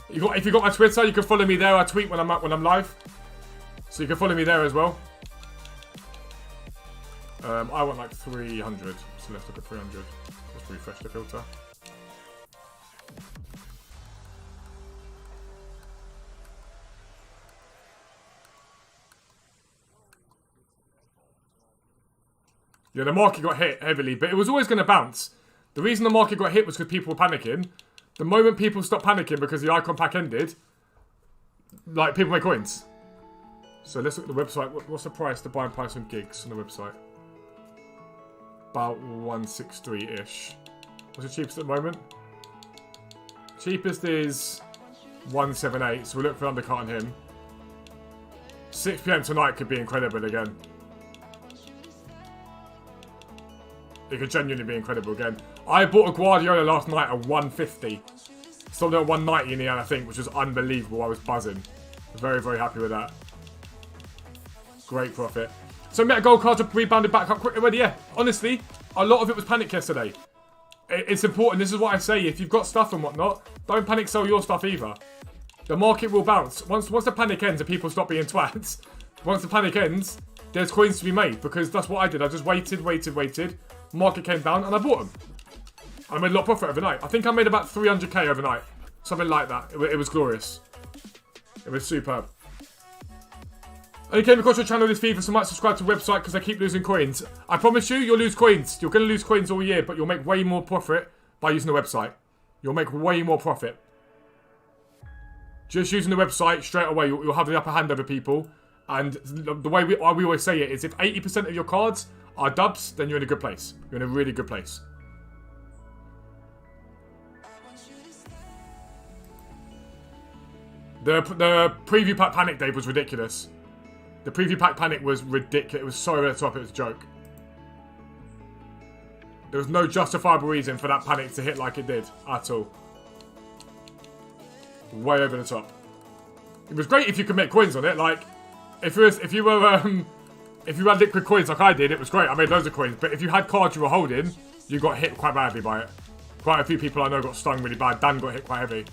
If you got my Twitter, you can follow me there. I tweet when I'm live. So you can follow me there as well. I want like 300. So let's look at 300. Let's refresh the filter. Yeah, the market got hit heavily, but it was always going to bounce. The reason the market got hit was because people were panicking. The moment people stop panicking because the icon pack ended, like, people make coins. So let's look at the website. What's the price to buy and buy some gigs on the website? About 163-ish. What's the cheapest at the moment? Cheapest is 178, so we'll look for undercut on him. 6 PM tonight could be incredible again. It could genuinely be incredible again. I bought a Guardiola last night at 150. Sold it at 190 in the end, I think, which was unbelievable. I was buzzing. Very, very happy with that. Great profit. So Meta Gold cards have rebounded back up quickly already. Yeah, honestly, a lot of it was panic yesterday. It's important. This is what I say. If you've got stuff and whatnot, don't panic sell your stuff either. The market will bounce. Once the panic ends and people stop being twats, once the panic ends, there's coins to be made. Because that's what I did. I just waited. Market came down and I bought them. I made a lot of profit overnight. I think I made about 300k overnight. Something like that. It was glorious. It was superb. And you came across your channel this FIFA, so might subscribe to the website because I keep losing coins. I promise you, you'll lose coins. You're going to lose coins all year, but you'll make way more profit by using the website. You'll make way more profit. Just using the website straight away, you'll have the upper hand over people. And the way we always say it is if 80% of your cards are dubs, then you're in a good place. You're in a really good place. The preview pack panic, Dave, was ridiculous. The preview pack panic was ridiculous. It was so over the top, it was a joke. There was no justifiable reason for that panic to hit like it did at all. Way over the top. It was great if you could make coins on it. Like, if you had liquid coins like I did, it was great. I made loads of coins. But if you had cards you were holding, you got hit quite badly by it. Quite a few people I know got stung really bad. Dan got hit quite heavy.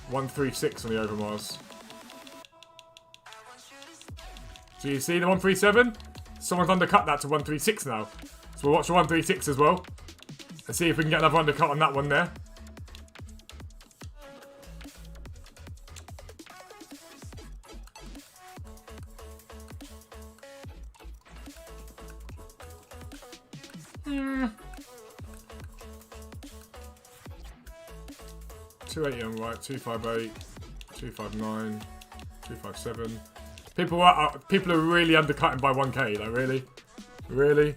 $136 on the Overmars. So you see the 137? Someone's undercut that to 136 now. So we'll watch the 136 as well. And see if we can get another undercut on that one there. Hmm. 280 on right, 258, 259, 257. People are really undercutting by 1k, like really.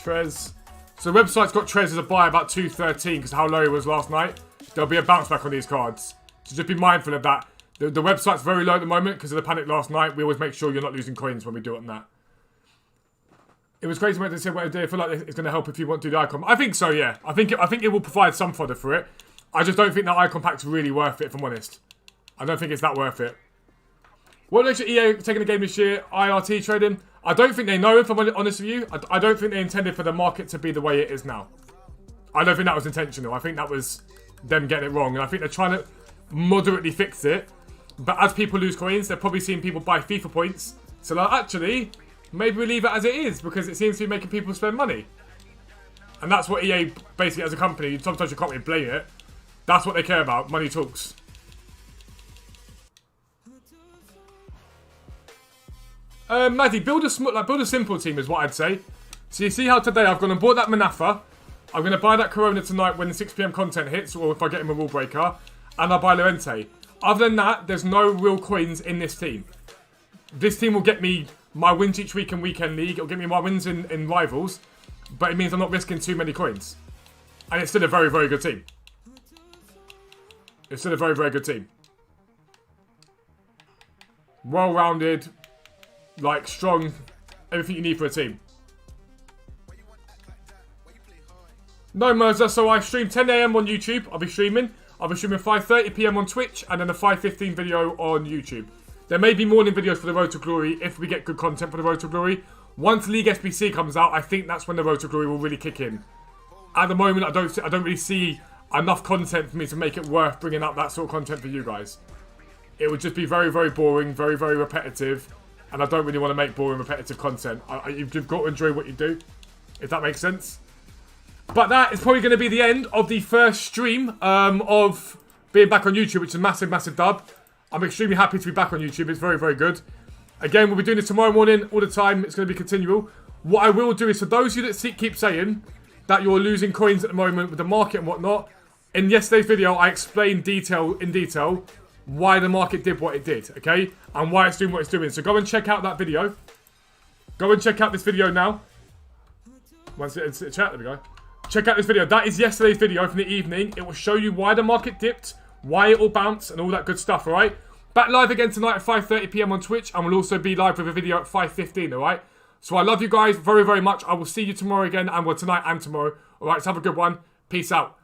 Trez. So the website's got Trez as a buy about 213 because how low it was last night. There'll be a bounce back on these cards. So just be mindful of that. The website's very low at the moment because of the panic last night. We always make sure you're not losing coins when we do it on that. It was great to make this say what I do. I feel like it's going to help if you want to do the icon. I think so, yeah. I think it will provide some fodder for it. I just don't think that icon pack's really worth it, if I'm honest. I don't think it's that worth it. What makes EA taking the game this year? IRT trading? I don't think they know, if I'm honest with you. I don't think they intended for the market to be the way it is now. I don't think that was intentional. I think that was them getting it wrong. And I think they're trying to moderately fix it. But as people lose coins, they're probably seeing people buy FIFA points. So like, actually, maybe we leave it as it is because it seems to be making people spend money. And that's what EA, basically as a company, sometimes you can't really blame it. That's what they care about. Money talks. Maddie, build a simple team is what I'd say. So you see how today I've gone and bought that Manafa. I'm going to buy that Corona tonight when the 6 PM content hits, or if I get him a rule breaker. And I'll buy Llorente. Other than that, there's no real coins in this team. This team will get me my wins each week in Weekend League. It'll get me my wins in Rivals. But it means I'm not risking too many coins. And it's still a very, very good team. It's still a very, very good team. Well-rounded, like strong, everything you need for a team. No, Merza, so I stream 10 AM on YouTube. I'll be streaming 5:30 PM on Twitch, and then a 5:15 video on YouTube. There may be morning videos for the Road to Glory if we get good content for the Road to Glory. Once League SBC comes out, I think that's when the Road to Glory will really kick in. At the moment, I don't really see enough content for me to make it worth bringing up that sort of content for you guys. It would just be very, very boring, very, very repetitive, and I don't really want to make boring, repetitive content. You've got to enjoy what you do, if that makes sense. But that is probably going to be the end of the first stream of being back on YouTube, which is a massive, massive dub. I'm extremely happy to be back on YouTube. It's very, very good. Again, we'll be doing this tomorrow morning all the time. It's going to be continual. What I will do is, for those of you that keep saying, that you're losing coins at the moment with the market and whatnot. In yesterday's video, I explained in detail why the market did what it did, okay? And why it's doing what it's doing. So go and check out that video. Go and check out this video now. Once it's chat, there we go. Check out this video. That is yesterday's video from the evening. It will show you why the market dipped, why it all bounced, and all that good stuff, alright? Back live again tonight at 5:30 PM on Twitch, and we'll also be live with a video at 5:15, alright? So I love you guys very, very much. I will see you tomorrow again, and well, tonight and tomorrow. Alright, so have a good one. Peace out.